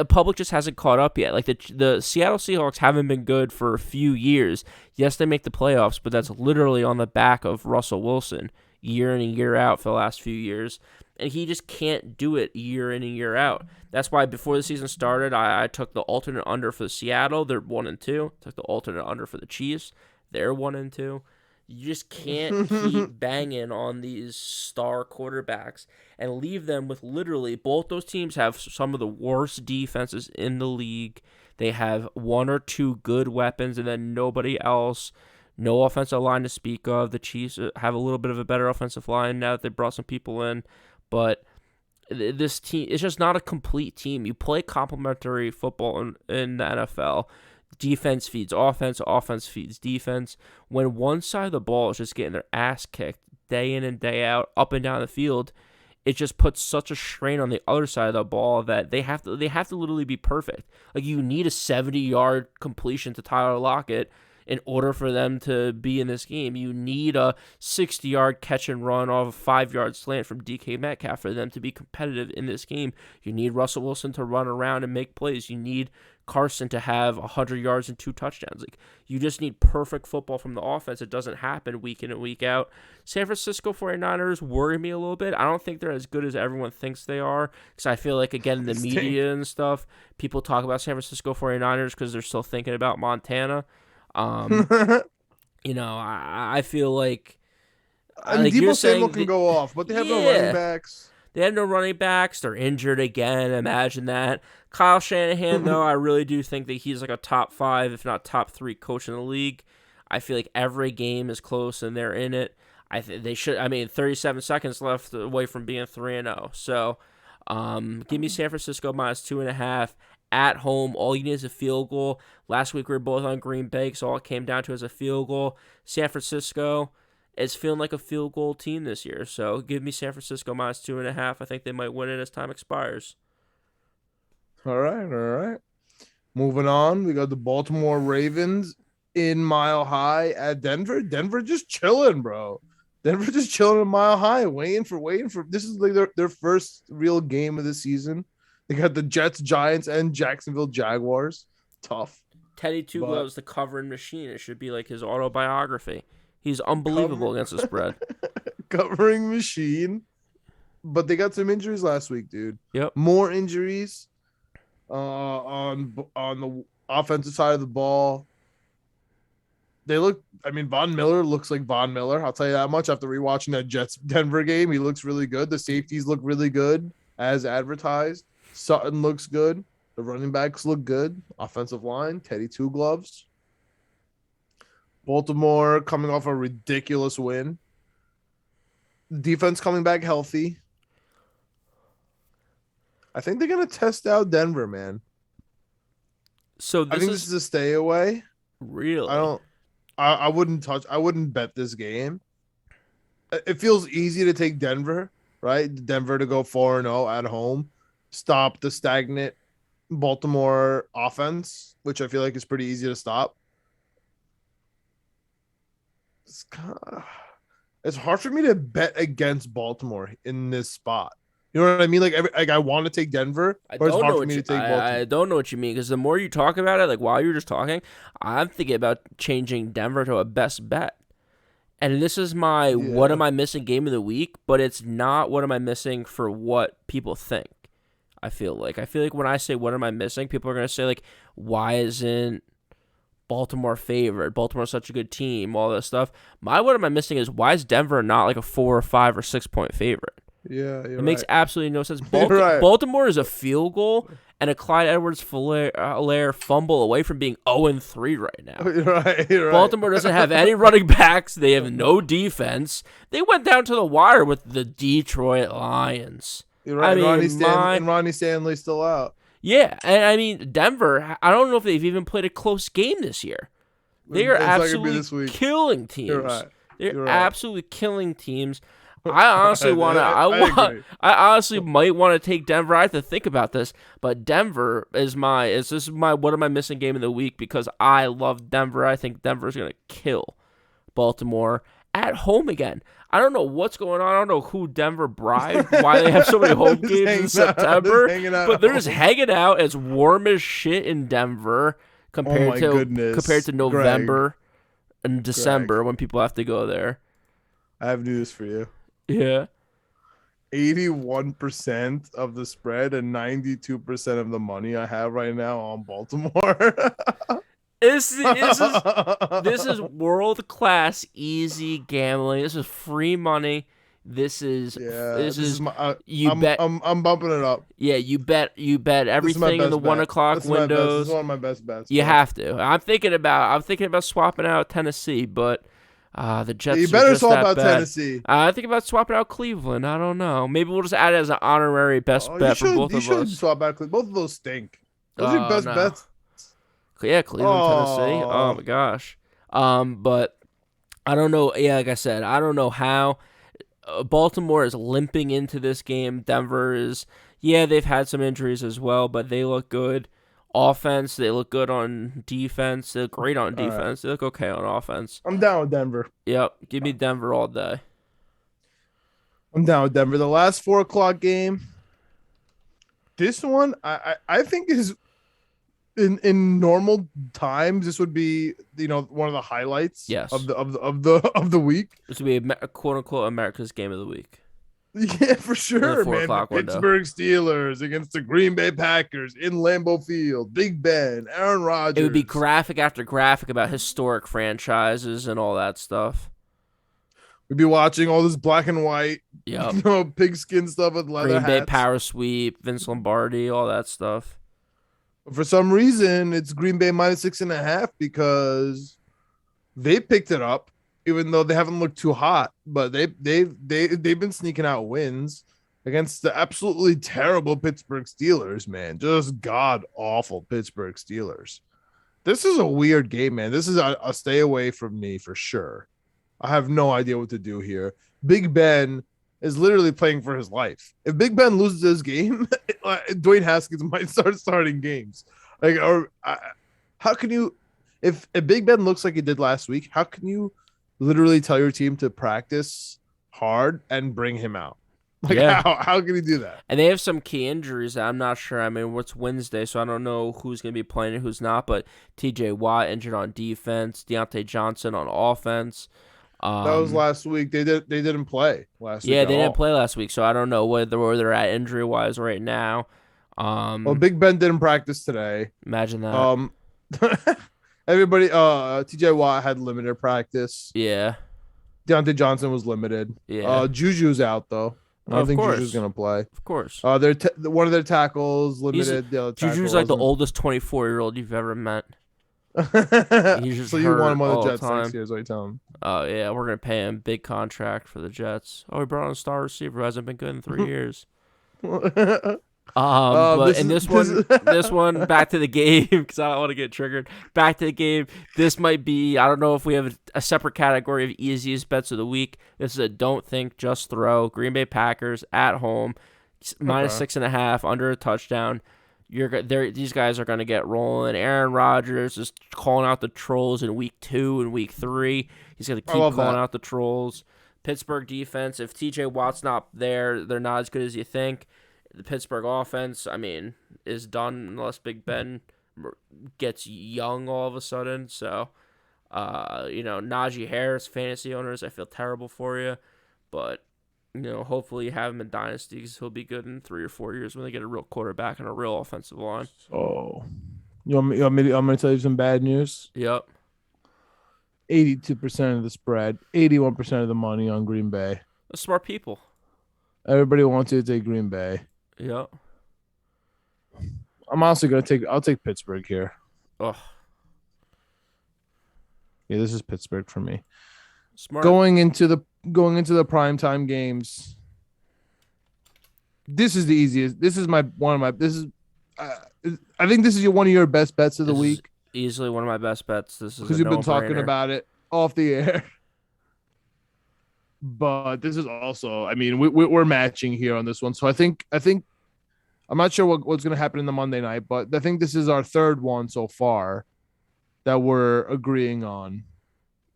public just hasn't caught up yet. Like the Seattle Seahawks haven't been good for a few years. Yes, they make the playoffs, but that's literally on the back of Russell Wilson year in and year out for the last few years, and he just can't do it year in and year out. That's why before the season started, I took the alternate under for Seattle. They're 1-2. Took the alternate under for the Chiefs. They're 1-2. You just can't keep banging on these star quarterbacks and leave them with literally both those teams have some of the worst defenses in the league. They have 1 or 2 good weapons and then nobody else. No offensive line to speak of. The Chiefs have a little bit of a better offensive line now that they brought some people in. But this team, it's just not a complete team. You play complementary football in the NFL. Defense feeds offense, offense feeds defense. When one side of the ball is just getting their ass kicked day in and day out, up and down the field, it just puts such a strain on the other side of the ball that they have to literally be perfect. Like you need a 70-yard completion to Tyler Lockett in order for them to be in this game. You need a 60-yard catch and run off a 5-yard slant from DK Metcalf for them to be competitive in this game. You need Russell Wilson to run around and make plays. You need Carson to have 100 yards and 2 touchdowns. Like you just need perfect football from the offense. It doesn't happen week in and week out. San Francisco 49ers worry me a little bit. I don't think they're as good as everyone thinks they are because I feel like, again, in the media and stuff, people talk about San Francisco 49ers because they're still thinking about Montana. I feel like Deebo Samuel can go off, but they have no running backs. They have no running backs. They're injured again. Imagine that. Kyle Shanahan, though, I really do think that he's like a top 5, if not top 3 coach in the league. I feel like every game is close and they're in it. I think they should. 37 seconds left away from being 3-0. So, give me San Francisco minus 2.5 at home. All you need is a field goal. Last week we were both on Green Bay, so all it came down to is a field goal. San Francisco is feeling like a field goal team this year, so give me San Francisco minus 2.5. I think they might win it as time expires. All right. Moving on, we got the Baltimore Ravens in Mile High at Denver. Denver just chilling, bro. Denver just chilling in Mile High, waiting for. This is like their first real game of the season. They got the Jets, Giants, and Jacksonville Jaguars. Tough. Teddy Two Gloves, the covering machine. It should be like his autobiography. He's unbelievable against the spread. Covering machine. But they got some injuries last week, dude. Yep. More injuries on the offensive side of the ball. Von Miller looks like Von Miller. I'll tell you that much after rewatching that Jets-Denver game. He looks really good. The safeties look really good as advertised. Sutton looks good. The running backs look good. Offensive line, Teddy Two Gloves. Baltimore coming off a ridiculous win. Defense coming back healthy. I think they're going to test out Denver, man. So I think this is a stay away. Really? I wouldn't bet this game. It feels easy to take Denver, right? Denver to go 4-0 at home. Stop the stagnant Baltimore offense, which I feel like is pretty easy to stop. It's hard for me to bet against Baltimore in this spot. You know what I mean? Like I want to take Denver, but it's hard for me to take Baltimore. I don't know what you mean because the more you talk about it, like while you're just talking, I'm thinking about changing Denver to a best bet. And this is my what am I missing game of the week, but it's not what am I missing for what people think. I feel like when I say what am I missing, people are going to say like, why isn't Baltimore favored. Baltimore's such a good team, all this stuff. What am I missing is why is Denver not like a 4 or 5 or 6 point favorite? Yeah, it makes absolutely no sense. Right. Baltimore is a field goal and a Clyde Edwards-Helaire fumble away from being 0-3 right now. Right. Baltimore doesn't have any running backs. They have no defense. They went down to the wire with the Detroit Lions. You're right. Ronnie Stanley's still out. Yeah, and I mean, Denver, I don't know if they've even played a close game this year. They are absolutely killing teams. You're right. They're absolutely killing teams. I honestly I honestly might want to take Denver. I have to think about this, but Denver is my what am I missing game of the week because I love Denver. I think Denver's going to kill Baltimore at home again. I don't know what's going on. I don't know who Denver bribed, why they have so many home games in September, but they're just hanging out. It's warm as shit in Denver compared to November and December when people have to go there. I have news for you. Yeah. 81% of the spread and 92% of the money I have right now on Baltimore. This is world-class easy gambling. This is free money. I'm bumping it up. Yeah, you bet everything in the 1 o'clock windows. This is one of my best bets. You have to. I'm thinking about swapping out Tennessee, but the Jets. You better swap out Tennessee. I think about swapping out Cleveland. I don't know. Maybe we'll just add it as an honorary best bet for both of us. You should swap out Cleveland. Both of those stink. Those are your best bets. Yeah, Cleveland, Tennessee. Oh my gosh. But I don't know. Yeah, like I said, I don't know how Baltimore is limping into this game. Denver is. Yeah, they've had some injuries as well, but they look good. Offense, they look good on defense. They look great on defense. They look okay on offense. I'm down with Denver. Yep, give me Denver all day. I'm down with Denver. The last 4 o'clock game. This one, I think is. In normal times, this would be one of the highlights. Yes. of the week. This would be a quote unquote America's game of the week. Yeah, for sure, man. The Pittsburgh Steelers against the Green Bay Packers in Lambeau Field. Big Ben, Aaron Rodgers. It would be graphic after graphic about historic franchises and all that stuff. We'd be watching all this black and white, yep. Pigskin stuff with leather hats. Green Bay power sweep, Vince Lombardi, all that stuff. For some reason, it's Green Bay -6.5 because they picked it up, even though they haven't looked too hot. But they've been sneaking out wins against the absolutely terrible Pittsburgh Steelers, man. Just god awful Pittsburgh Steelers. This is a weird game, man. This is a stay away from me for sure. I have no idea what to do here. Big Ben is literally playing for his life. If Big Ben loses this game, Dwayne Haskins might start starting games. How can you, if Big Ben looks like he did last week, how can you literally tell your team to practice hard and bring him out? How can you do that? And they have some key injuries that I'm not sure. I mean, what's Wednesday, so I don't know who's going to be playing and who's not, but TJ Watt injured on defense, Deontay Johnson on offense. That was last week. They didn't play last week. Yeah, they didn't play last week, so I don't know where they're at injury wise right now. Well, Big Ben didn't practice today. Imagine that. Everybody, TJ Watt had limited practice. Yeah. Deontay Johnson was limited. Yeah. Juju's out though. I don't think Juju's gonna play. Of course. One of their tackles limited. Juju's like the oldest 24-year-old you've ever met. He's just so you want him on the Jets next year, is what you tell him. Oh yeah, we're gonna pay him big contract for the Jets. Oh, we brought on a star receiver who hasn't been good in 3 years. But in this one, back to the game because I don't want to get triggered. Back to the game. This might be. I don't know if we have a separate category of easiest bets of the week. This is a don't think, just throw. Green Bay Packers at home, -6.5 under a touchdown. These guys are going to get rolling. Aaron Rodgers is calling out the trolls in week 2 and week 3. He's going to keep calling out the trolls. Pittsburgh defense, if TJ Watt's not there, they're not as good as you think. The Pittsburgh offense, I mean, is done unless Big Ben gets young all of a sudden. So, Najee Harris, fantasy owners, I feel terrible for you. But, hopefully you have him in Dynasty because he'll be good in 3 or 4 years when they get a real quarterback and a real offensive line. So, I'm going to tell you some bad news. Yep. 82% of the spread, 81% of the money on Green Bay. That's smart people. Everybody wants you to take Green Bay. Yep. I'm also going to I'll take Pittsburgh here. Oh. Yeah, this is Pittsburgh for me. Smart. Going into the primetime games. This is the easiest. This is I think this is one of your best bets of the week. Easily one of my best bets. This is because you've been talking about it off the air. But this is also, I mean, we're matching here on this one. So I think I'm not sure what's going to happen in the Monday night, but I think this is our third one so far that we're agreeing on.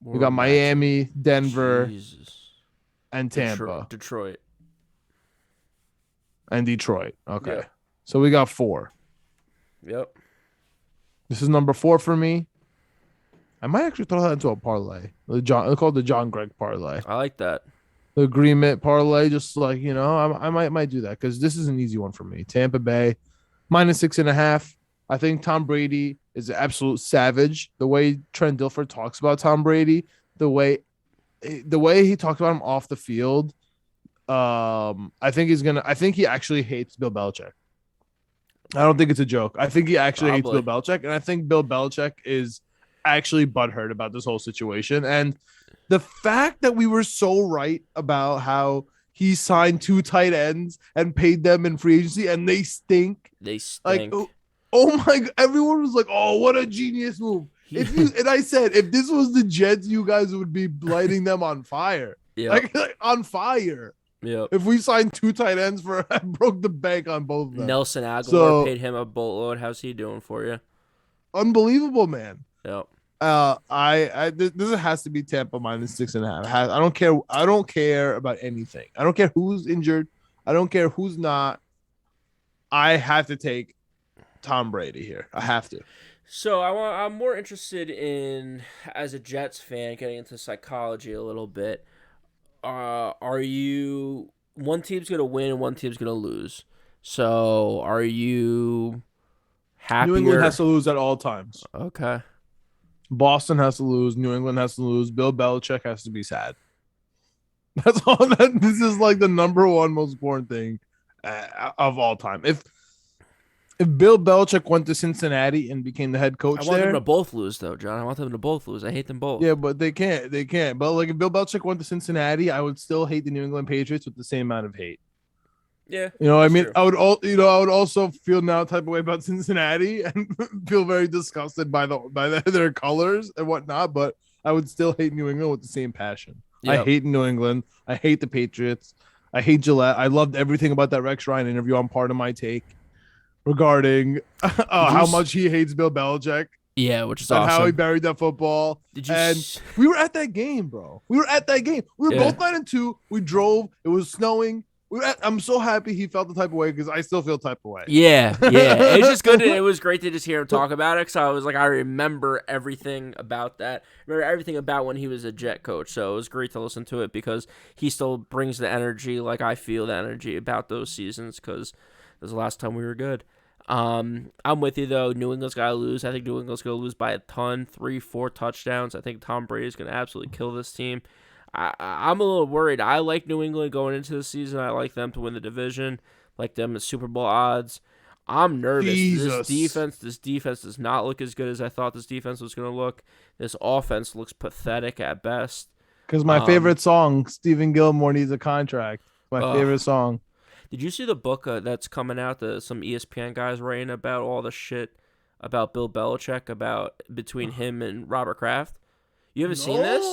We got Miami, Denver, and Tampa. Detroit. And Detroit. Okay. Yeah. So we got 4. Yep. This is number 4 for me. I might actually throw that into a parlay. They call it the John Gregg parlay. I like that. The agreement parlay, just like, I might do that because this is an easy one for me. Tampa Bay, -6.5. I think Tom Brady is an absolute savage. The way Trent Dilfer talks about Tom Brady, the way he talks about him off the field, I think he actually hates Bill Belichick. I don't think it's a joke. I think he actually hates Bill Belichick, and I think Bill Belichick is actually butthurt about this whole situation. And the fact that we were so right about how he signed 2 tight ends and paid them in free agency, and they stink. They stink. Like, oh my God! Everyone was like, "Oh, what a genius move!" And I said, if this was the Jets, you guys would be lighting them on fire. Yeah, like on fire. Yeah. If we signed 2 tight ends I broke the bank on both of them. Nelson Aguilar paid him a boatload. How's he doing for you? Unbelievable, man. Yep. This has to be Tampa -6.5. I don't care about anything. I don't care who's injured. I don't care who's not. I have to take Tom Brady here. I have to. So I'm more interested in, as a Jets fan, getting into psychology a little bit. Are you, one team's gonna win and one team's gonna lose? So are you happier? New England has to lose at all times. Okay. Boston has to lose. New England has to lose. Bill Belichick has to be sad. That's all. This is like the number one most important thing of all time. If Bill Belichick went to Cincinnati and became the head coach, I want them to both lose, though, John. I want them to both lose. I hate them both. Yeah, but they can't. They can't. But like, if Bill Belichick went to Cincinnati, I would still hate the New England Patriots with the same amount of hate. Yeah, you know what I mean? True. I would also feel now type of way about Cincinnati and feel very disgusted by their colors and whatnot. But I would still hate New England with the same passion. Yep. I hate New England. I hate the Patriots. I hate Gillette. I loved everything about that Rex Ryan interview on Part of My Take regarding how much he hates Bill Belichick. Yeah, which is and awesome. How he buried that football. We were at that game, bro. We were at that game. We were both 9-2. We drove. It was snowing. I'm so happy he felt the type of way because I still feel the type of way. Yeah. It's just good. It was great to just hear him talk about it because I was like, I remember everything about that. Remember everything about when he was a Jet coach. So it was great to listen to it because he still brings the energy like I feel the energy about those seasons because it was the last time we were good. I'm with you, though. New England's got to lose. I think New England's going to lose by a ton, 3-4 touchdowns. I think Tom Brady's going to absolutely kill this team. I'm a little worried. I like New England going into the season. I like them to win the division, like them at Super Bowl odds. I'm nervous. Jesus. This defense does not look as good as I thought this defense was going to look. This offense looks pathetic at best. Because my favorite song, Stephen Gilmore Needs a Contract. My favorite song. Did you see the book that's coming out that some ESPN guys writing about all the shit about Bill Belichick, about between him and Robert Kraft? You haven't seen this?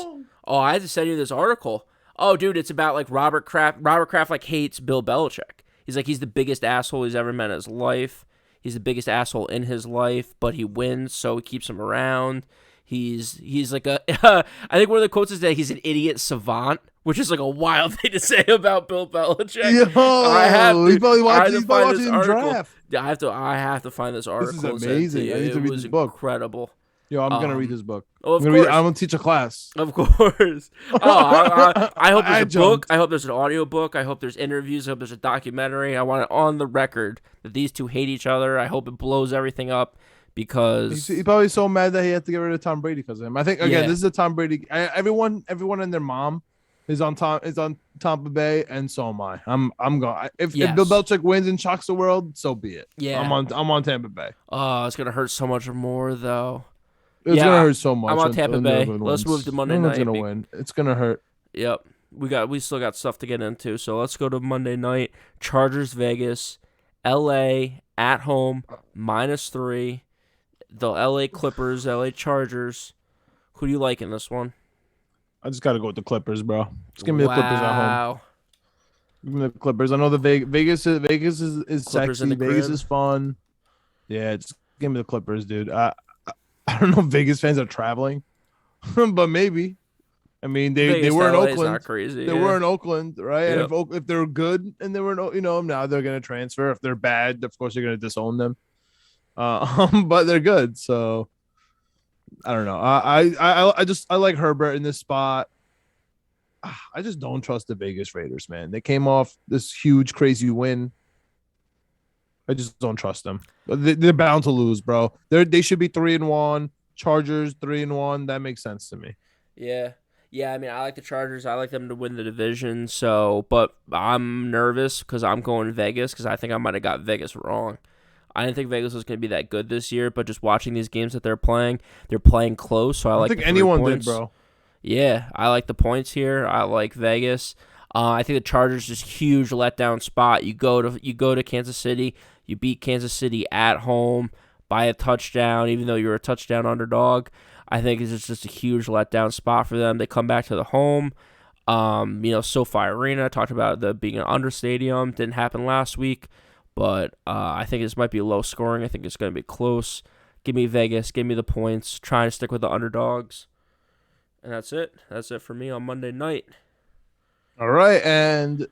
Oh, I had to send you this article. Oh, dude, it's about like Robert Kraft. Robert Kraft like hates Bill Belichick. He's the biggest asshole he's ever met in his life. He's the biggest asshole in his life, but he wins, so he keeps him around. He's like a I think one of the quotes is that he's an idiot savant, which is like a wild thing to say about Bill Belichick. He's probably watching draft. I have to find this article. This is amazing. I need to read this book. Incredible. Yo, I'm gonna read this book. Oh, I'm gonna teach a class. Of course. I hope there's a book. I hope there's an audio book. I hope there's interviews. I hope there's a documentary. I want it on the record that these two hate each other. I hope it blows everything up because He's probably so mad that he had to get rid of Tom Brady because of him. I think again, this is a Tom Brady. Everyone and their mom is on Tampa Bay, and so am I. I'm going. If Bill Belichick wins and shocks the world, so be it. Yeah, I'm on Tampa Bay. Oh, it's gonna hurt so much more though. It's gonna hurt so much. I'm on Tampa Bay. Let's move to Monday night. No one's gonna win. It's gonna hurt. Yep. We still got stuff to get into, so let's go to Monday night. Chargers Vegas, LA at home, -3. The LA Clippers, LA Chargers. Who do you like in this one? I just gotta go with the Clippers, bro. Just give me the Clippers at home. Give me the Clippers. I know the Vegas is sexy. Vegas is fun. Yeah, just give me the Clippers, dude. I don't know if Vegas fans are traveling, but maybe. I mean, they were in Oakland. Not crazy. They were in Oakland, right? Yep. And if they're good and they were, now they're gonna transfer. If they're bad, of course, you're gonna disown them. But they're good, so I don't know. I like Herbert in this spot. I just don't trust the Vegas Raiders, man. They came off this huge, crazy win. I just don't trust them. They're bound to lose, bro. They should be 3-1. Chargers 3-1. That makes sense to me. Yeah. I mean, I like the Chargers. I like them to win the division. But I'm nervous because I'm going Vegas because I think I might have got Vegas wrong. I didn't think Vegas was going to be that good this year, but just watching these games that they're playing close. So I like. I think anyone did, bro. Yeah, I like the points here. I like Vegas. I think the Chargers just huge letdown spot. You go to Kansas City. You beat Kansas City at home by a touchdown, even though you're a touchdown underdog. I think it's just a huge letdown spot for them. They come back to the home. SoFi Arena, talked about the being an under stadium. Didn't happen last week, but I think this might be low scoring. I think it's going to be close. Give me Vegas. Give me the points. Trying to stick with the underdogs. And that's it. That's it for me on Monday night. All right, and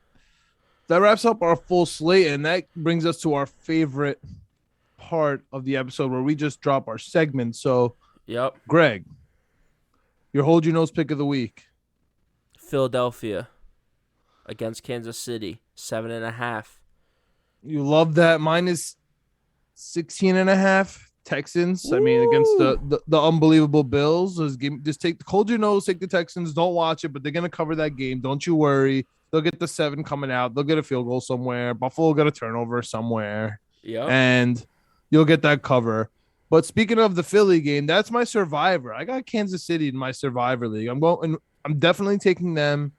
that wraps up our full slate, and that brings us to our favorite part of the episode where we just drop our segment. So, yep. Greg, your hold your nose pick of the week. Philadelphia against Kansas City, 7.5. You love that -16.5 Texans. Woo! I mean, against the unbelievable Bills. Just hold your nose, take the Texans. Don't watch it, but they're gonna cover that game. Don't you worry. They'll get the 7 coming out. They'll get a field goal somewhere. Buffalo will get a turnover somewhere. Yeah, and you'll get that cover. But speaking of the Philly game, that's my survivor. I got Kansas City in my survivor league. I'm definitely taking them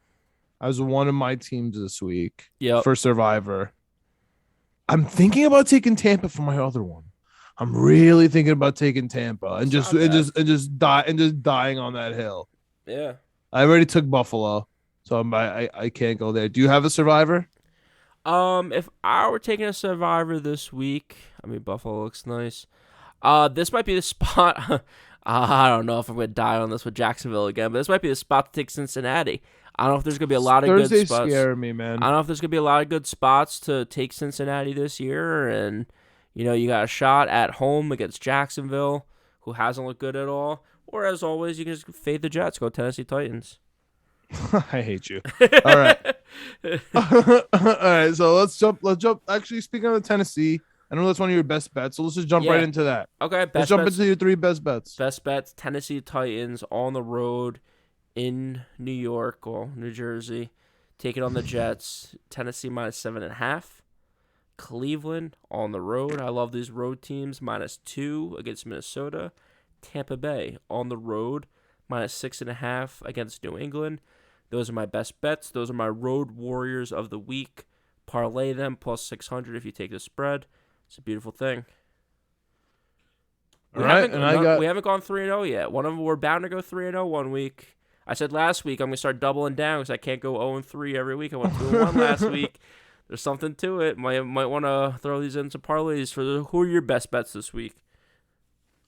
as one of my teams this week for survivor. I'm thinking about taking Tampa for my other one. I'm really thinking about taking Tampa and just dying on that hill. Yeah. I already took Buffalo, so I can't go there. Do you have a survivor? If I were taking a survivor this week, I mean Buffalo looks nice. This might be the spot. I don't know if I'm gonna die on this with Jacksonville again, but this might be the spot to take Cincinnati. I don't know if there's gonna be a lot of good spots. Thursday scare me, man. I don't know if there's gonna be a lot of good spots to take Cincinnati this year, and you got a shot at home against Jacksonville, who hasn't looked good at all. Or as always, you can just fade the Jets, go Tennessee Titans. I hate you. All right. All right. So let's jump. Actually, speaking of Tennessee, I know that's one of your best bets. So let's just jump right into that. Okay. Let's jump into your 3 best bets. Best bets: Tennessee Titans on the road in New York or New Jersey, taking on the Jets. Tennessee -7.5. Cleveland on the road. I love these road teams. -2 against Minnesota. Tampa Bay on the road. -6.5 against New England. Those are my best bets. Those are my road warriors of the week. Parlay them +600 if you take the spread. It's a beautiful thing. We haven't gone 3-0 yet. One of them, we're bound to go 3-0 one week. I said last week I'm gonna start doubling down because I can't go 0-3 every week. I went 2-1 last week. There's something to it. Might want to throw these into parlays who are your best bets this week?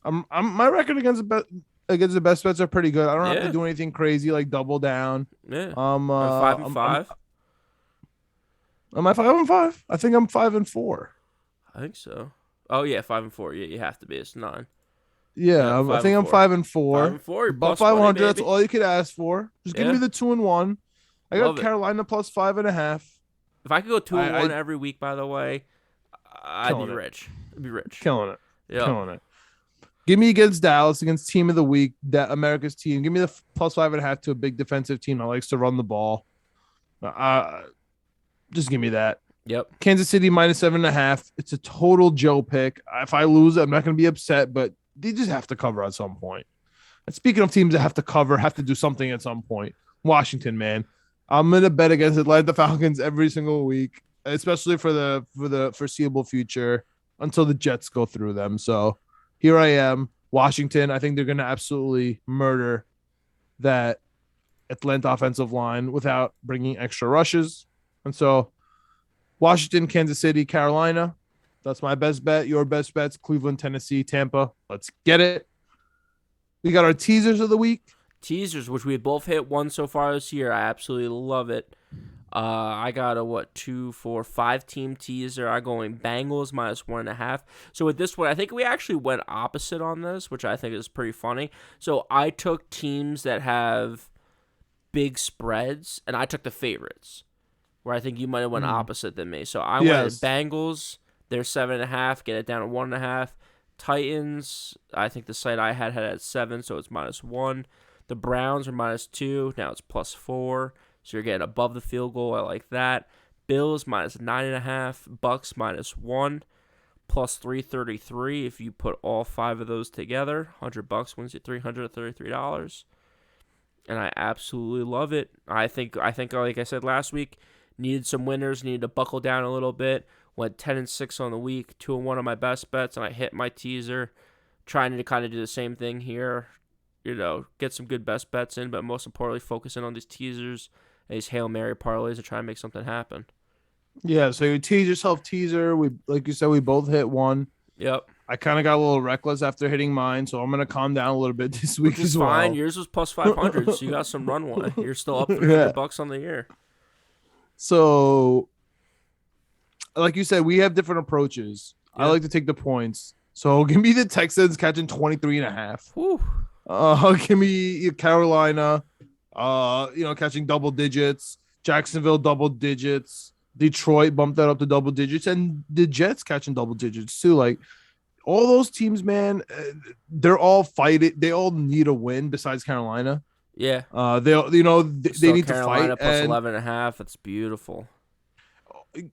My record against the best bets are pretty good. I don't have to do anything crazy like double down. Yeah. 5-5. Am I 5-5? I think I'm 5-4. I think so. Oh yeah, 5-4. Yeah, you have to be. It's 9. Yeah, I think I'm 5-4. 5-4. About 500. That's all you could ask for. Just give me the 2-1. I got Carolina +5.5. If I could go 2-1 every week, by the way, I'd be rich. I'd be rich. Killing it. Yeah. Killing it. Give me against Dallas, against team of the week, that America's team. Give me the plus 5.5 to a big defensive team that likes to run the ball. Just give me that. Yep. Kansas City minus 7.5. It's a total Joe pick. If I lose, I'm not going to be upset, but they just have to cover at some point. And speaking of teams that have to cover, have to do something at some point. Washington, man. I'm going to bet against Atlanta Falcons every single week, especially for the foreseeable future until the Jets go through them. So here I am, Washington. I think they're going to absolutely murder that Atlanta offensive line without bringing extra rushes. And so Washington, Kansas City, Carolina. That's my best bet. Your best bets, Cleveland, Tennessee, Tampa. Let's get it. We got our teasers of the week. Teasers, which we both hit one so far this year. I absolutely love it. I got a 2, 4, 5 team teaser. I'm going Bengals minus 1.5. So with this one, I think we actually went opposite on this, which I think is pretty funny. So I took teams that have big spreads, and I took the favorites, where I think you might have went opposite than me. So I went Bengals. They're 7.5. Get it down to 1.5. Titans, I think the site I had at 7, so it's minus 1. The Browns are minus 2. Now it's plus 4. So you're getting above the field goal. I like that. Bills minus 9.5. Bucks minus 1. Plus 333 if you put all 5 of those together. $100 wins you $333. And I absolutely love it. I think like I said last week, needed some winners, needed to buckle down a little bit. Went 10-6 on the week, 2-1 on my best bets, and I hit my teaser. Trying to kind of do the same thing here. Get some good best bets in, but most importantly, focusing on these teasers and these Hail Mary parlays to try and make something happen. Yeah, so you tease yourself teaser. We, like you said, we both hit one. Yep. I kind of got a little reckless after hitting mine, so I'm going to calm down a little bit this week as well. Fine. Yours was plus 500, so you got some runway. You're still up $300 on the year. So, like you said, we have different approaches. Yeah. I like to take the points. So give me the Texans catching 23.5. Whew. Give me Carolina, catching double digits. Jacksonville double digits. Detroit bumped that up to double digits, and the Jets catching double digits too. Like all those teams, man, they're all fighting. They all need a win besides Carolina. Yeah. They need Carolina to fight. Plus 11.5. It's beautiful.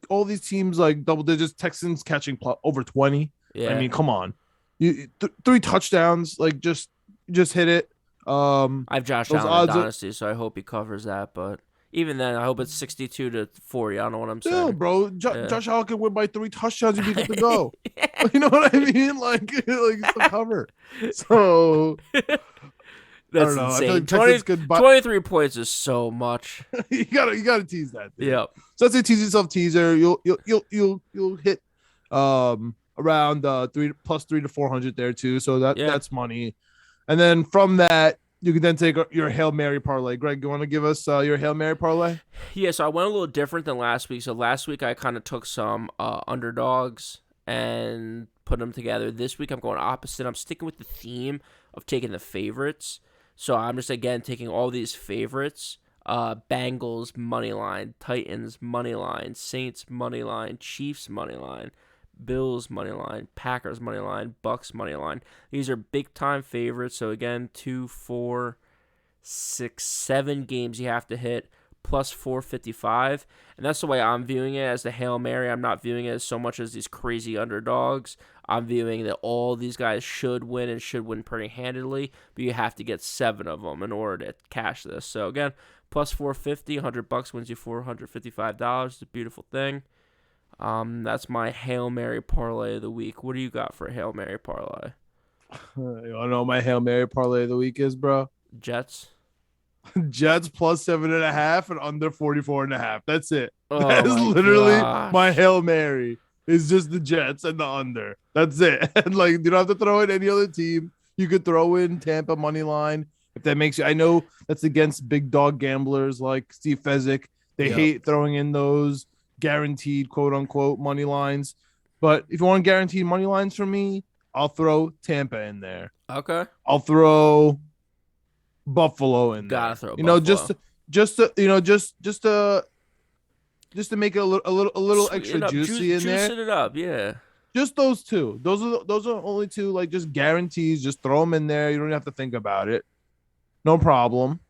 All these teams like double digits. Texans catching over 20. Yeah. I mean, come on. 3 touchdowns. Like just hit it. I have Josh Allen in Dynasty, so I hope he covers that. But even then, I hope it's 62-40. I don't know what I'm saying. Yeah, bro. Josh Allen can win by 3 touchdowns. You'd be good to go. You know what I mean? Like it's the cover. So that's insane. 23 points is so much. you gotta tease that. Yep. So let's say tease yourself teaser. You'll hit around 3 to 400 there too. So that's money. And then from that, you can then take your Hail Mary parlay. Greg, you want to give us your Hail Mary parlay? Yeah, so I went a little different than last week. So last week I kind of took some underdogs and put them together. This week I'm going opposite. I'm sticking with the theme of taking the favorites. So I'm just, again, taking all these favorites. Bengals, money line. Titans, money line. Saints, money line. Chiefs, money line. Bills, money line. Packers, money line. Bucks, money line. These are big-time favorites. So, again, 2, 4, 6, 7 games you have to hit, plus 455. And that's the way I'm viewing it as the Hail Mary. I'm not viewing it as so much as these crazy underdogs. I'm viewing that all these guys should win and should win pretty handedly, but you have to get 7 of them in order to cash this. So again, plus 450, $100 wins you $455. It's a beautiful thing. That's my Hail Mary parlay of the week. What do you got for a Hail Mary parlay? You want to know what my Hail Mary parlay of the week is, bro? Jets. Jets plus 7.5 and under 44.5. That's it. Oh, that is literally my Hail Mary. It's just the Jets and the under. That's it. And like, you don't have to throw in any other team. You could throw in Tampa money line if that makes you. I know that's against big dog gamblers like Steve Fezzik. They hate throwing in those guaranteed quote unquote money lines. But if you want guaranteed money lines from me, I'll throw Tampa in there. Okay. I'll throw Buffalo in there. Gotta throw. Just to make it a little extra juicy in there. Juicing it up, yeah. Just those two. Those are only two like just guarantees. Just throw them in there. You don't have to think about it. No problem.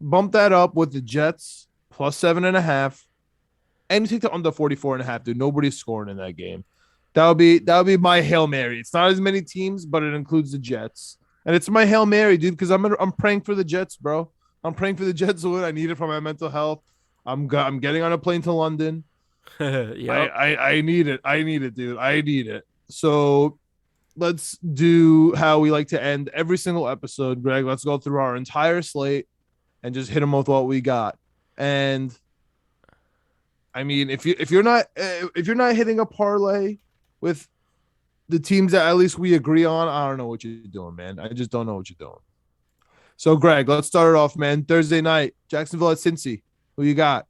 Bump that up with the Jets plus 7.5. And you take the under 44.5, dude. Nobody's scoring in that game. That would be my Hail Mary. It's not as many teams, but it includes the Jets. And it's my Hail Mary, dude, because I'm praying for the Jets, bro. I'm praying for the Jets to win. I need it for my mental health. I'm getting on a plane to London. Yep. I need it. I need it, dude. I need it. So let's do how we like to end every single episode, Greg. Let's go through our entire slate and just hit them with what we got. And I mean, if you're not hitting a parlay with the teams that at least we agree on, I don't know what you're doing, man. I just don't know what you're doing. So, Greg, let's start it off, man. Thursday night, Jacksonville at Cincy. Who you got?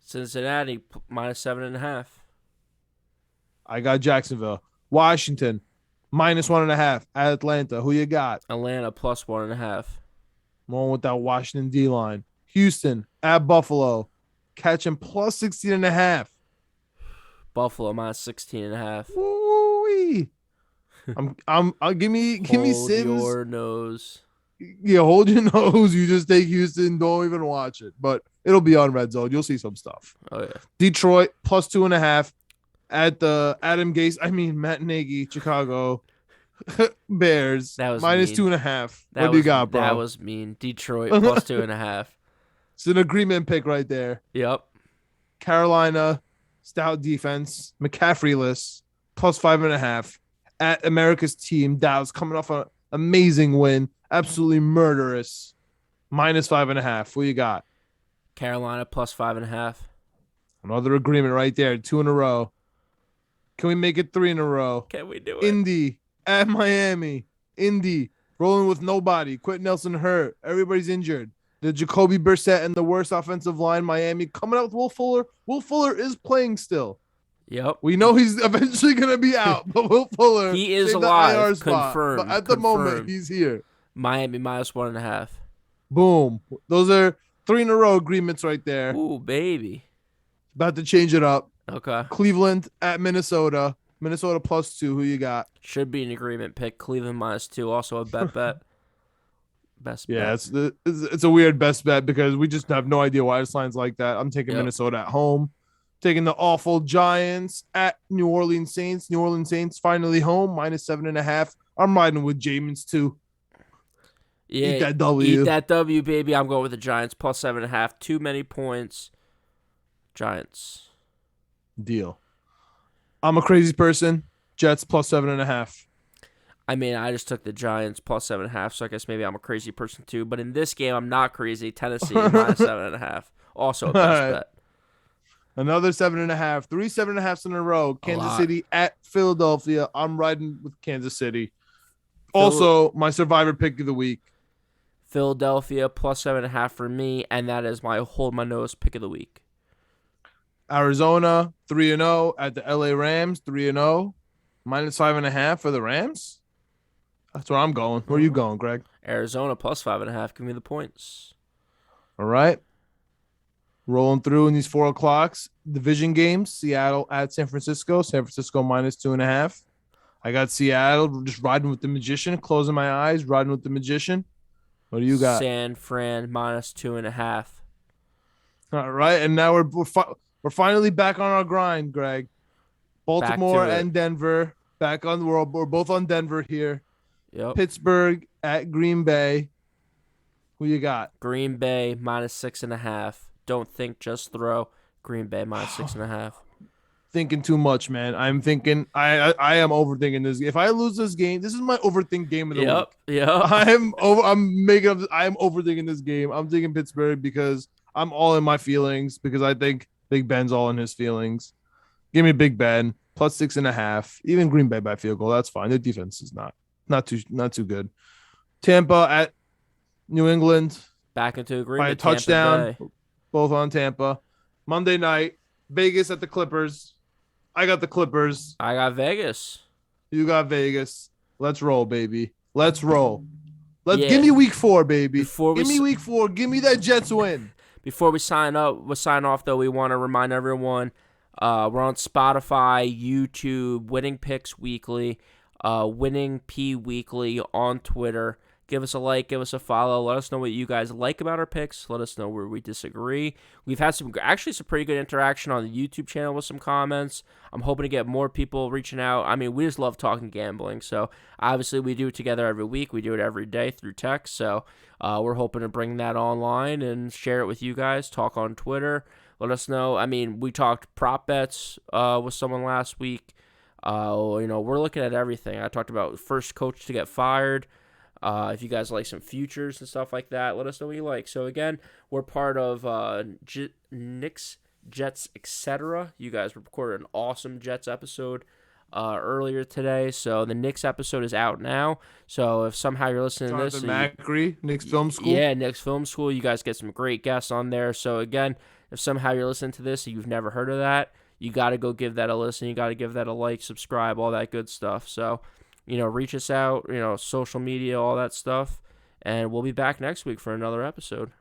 Cincinnati minus 7.5. I got Jacksonville. Washington minus 1.5 at Atlanta. Who you got? Atlanta plus 1.5. I'm going with that Washington D line. Houston at Buffalo, catching plus 16.5. Buffalo minus 16.5. Woo-wee. I'll give me Hold Sims. your nose. Yeah, hold your nose. You just take Houston. Don't even watch it. But it'll be on Red Zone. You'll see some stuff. Oh, yeah. Detroit plus 2.5 at the Matt Nagy, Chicago Bears. That was minus mean. 2.5. What do you got, bro? That was mean. Detroit plus 2.5. It's an agreement pick right there. Yep. Carolina, stout defense, McCaffrey-less, plus 5.5 at America's team. Dallas coming off an amazing win. Absolutely murderous. Minus 5.5. What you got? Carolina plus 5.5. Another agreement right there. 2 in a row. Can we make it 3 in a row? Can we do it? Indy at Miami. Indy rolling with nobody. Quentin Nelson hurt. Everybody's injured. The Jacoby Brissett and the worst offensive line. Miami coming out with Will Fuller. Will Fuller is playing still. Yep. We know he's eventually going to be out, but Will Fuller. He is saved alive. the IR spot. Confirmed. But at the moment, he's here. Miami minus 1.5. Boom. Those are 3 in a row agreements right there. Ooh, baby. About to change it up. Okay. Cleveland at Minnesota. Minnesota plus 2. Who you got? Should be an agreement pick. Cleveland minus 2. Also a bet. Best bet. Yeah, it's a weird best bet because we just have no idea why this line's like that. I'm taking Minnesota at home. Taking the awful Giants at New Orleans Saints. New Orleans Saints finally home. Minus 7.5. I'm riding with Jameis too. Yeah, eat that W. Eat that W, baby. I'm going with the Giants plus 7.5. Too many points. Giants. Deal. I'm a crazy person. Jets plus 7.5. I mean, I just took the Giants plus 7.5, so I guess maybe I'm a crazy person too. But in this game, I'm not crazy. Tennessee minus 7.5. Also a best bet. Another 7.5. 3 7.5s in a row. Kansas City at Philadelphia. I'm riding with Kansas City. Also, my survivor pick of the week. Philadelphia plus 7.5 for me, and that is my hold my nose pick of the week. Arizona 3-0 at the LA Rams 3-0. Minus 5.5 for the Rams. That's where I'm going. Where are you going, Greg? Arizona plus 5.5. Give me the points. All right. Rolling through in these 4 o'clocks. Division games. Seattle at San Francisco. San Francisco minus 2.5. I got Seattle just riding with the magician. Closing my eyes. Riding with the magician. What do you got? San Fran minus 2.5. All right. And now we're finally back on our grind, Greg. Baltimore and Denver. Back on the world. We're both on Denver here. Yep. Pittsburgh at Green Bay. Who you got? Green Bay minus 6.5. Don't think, just throw. Green Bay minus 6.5. Thinking too much, man. I'm thinking I am overthinking this. If I lose this game, this is my overthink game of the week. Yep. I'm overthinking this game. I'm taking Pittsburgh because I'm all in my feelings because I think Big Ben's all in his feelings. Give me Big Ben plus 6.5. Even Green Bay by field goal. That's fine. Their defense is not too good. Tampa at New England. Back into agreement. By a touchdown. Both on Tampa. Monday night. Vegas at the Clippers. I got the Clippers. I got Vegas. You got Vegas. Let's roll, baby. Let's roll. Give me week 4, baby. Give me week 4. Give me that Jets win. Before we sign off, though, we want to remind everyone We're on Spotify, YouTube, Winning Picks Weekly, Winning P Weekly on Twitter. Give us a like, give us a follow. Let us know what you guys like about our picks. Let us know where we disagree. We've had some pretty good interaction on the YouTube channel with some comments. I'm hoping to get more people reaching out. I mean, we just love talking gambling. So obviously we do it together every week. We do it every day through text. So we're hoping to bring that online and share it with you guys. Talk on Twitter. Let us know. I mean, we talked prop bets with someone last week. We're looking at everything. I talked about first coach to get fired. If you guys like some futures and stuff like that, let us know what you like. So again, we're part of Knicks, Jets, etc. You guys recorded an awesome Jets episode earlier today. So the Knicks episode is out now. So if somehow you're listening to this, Macri, Knicks Film School. Yeah, Knicks Film School. You guys get some great guests on there. So again, if somehow you're listening to this and you've never heard of that, you got to go give that a listen. You got to give that a like, subscribe, all that good stuff. So reach us out, social media, all that stuff. And we'll be back next week for another episode.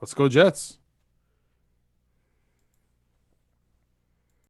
Let's go Jets.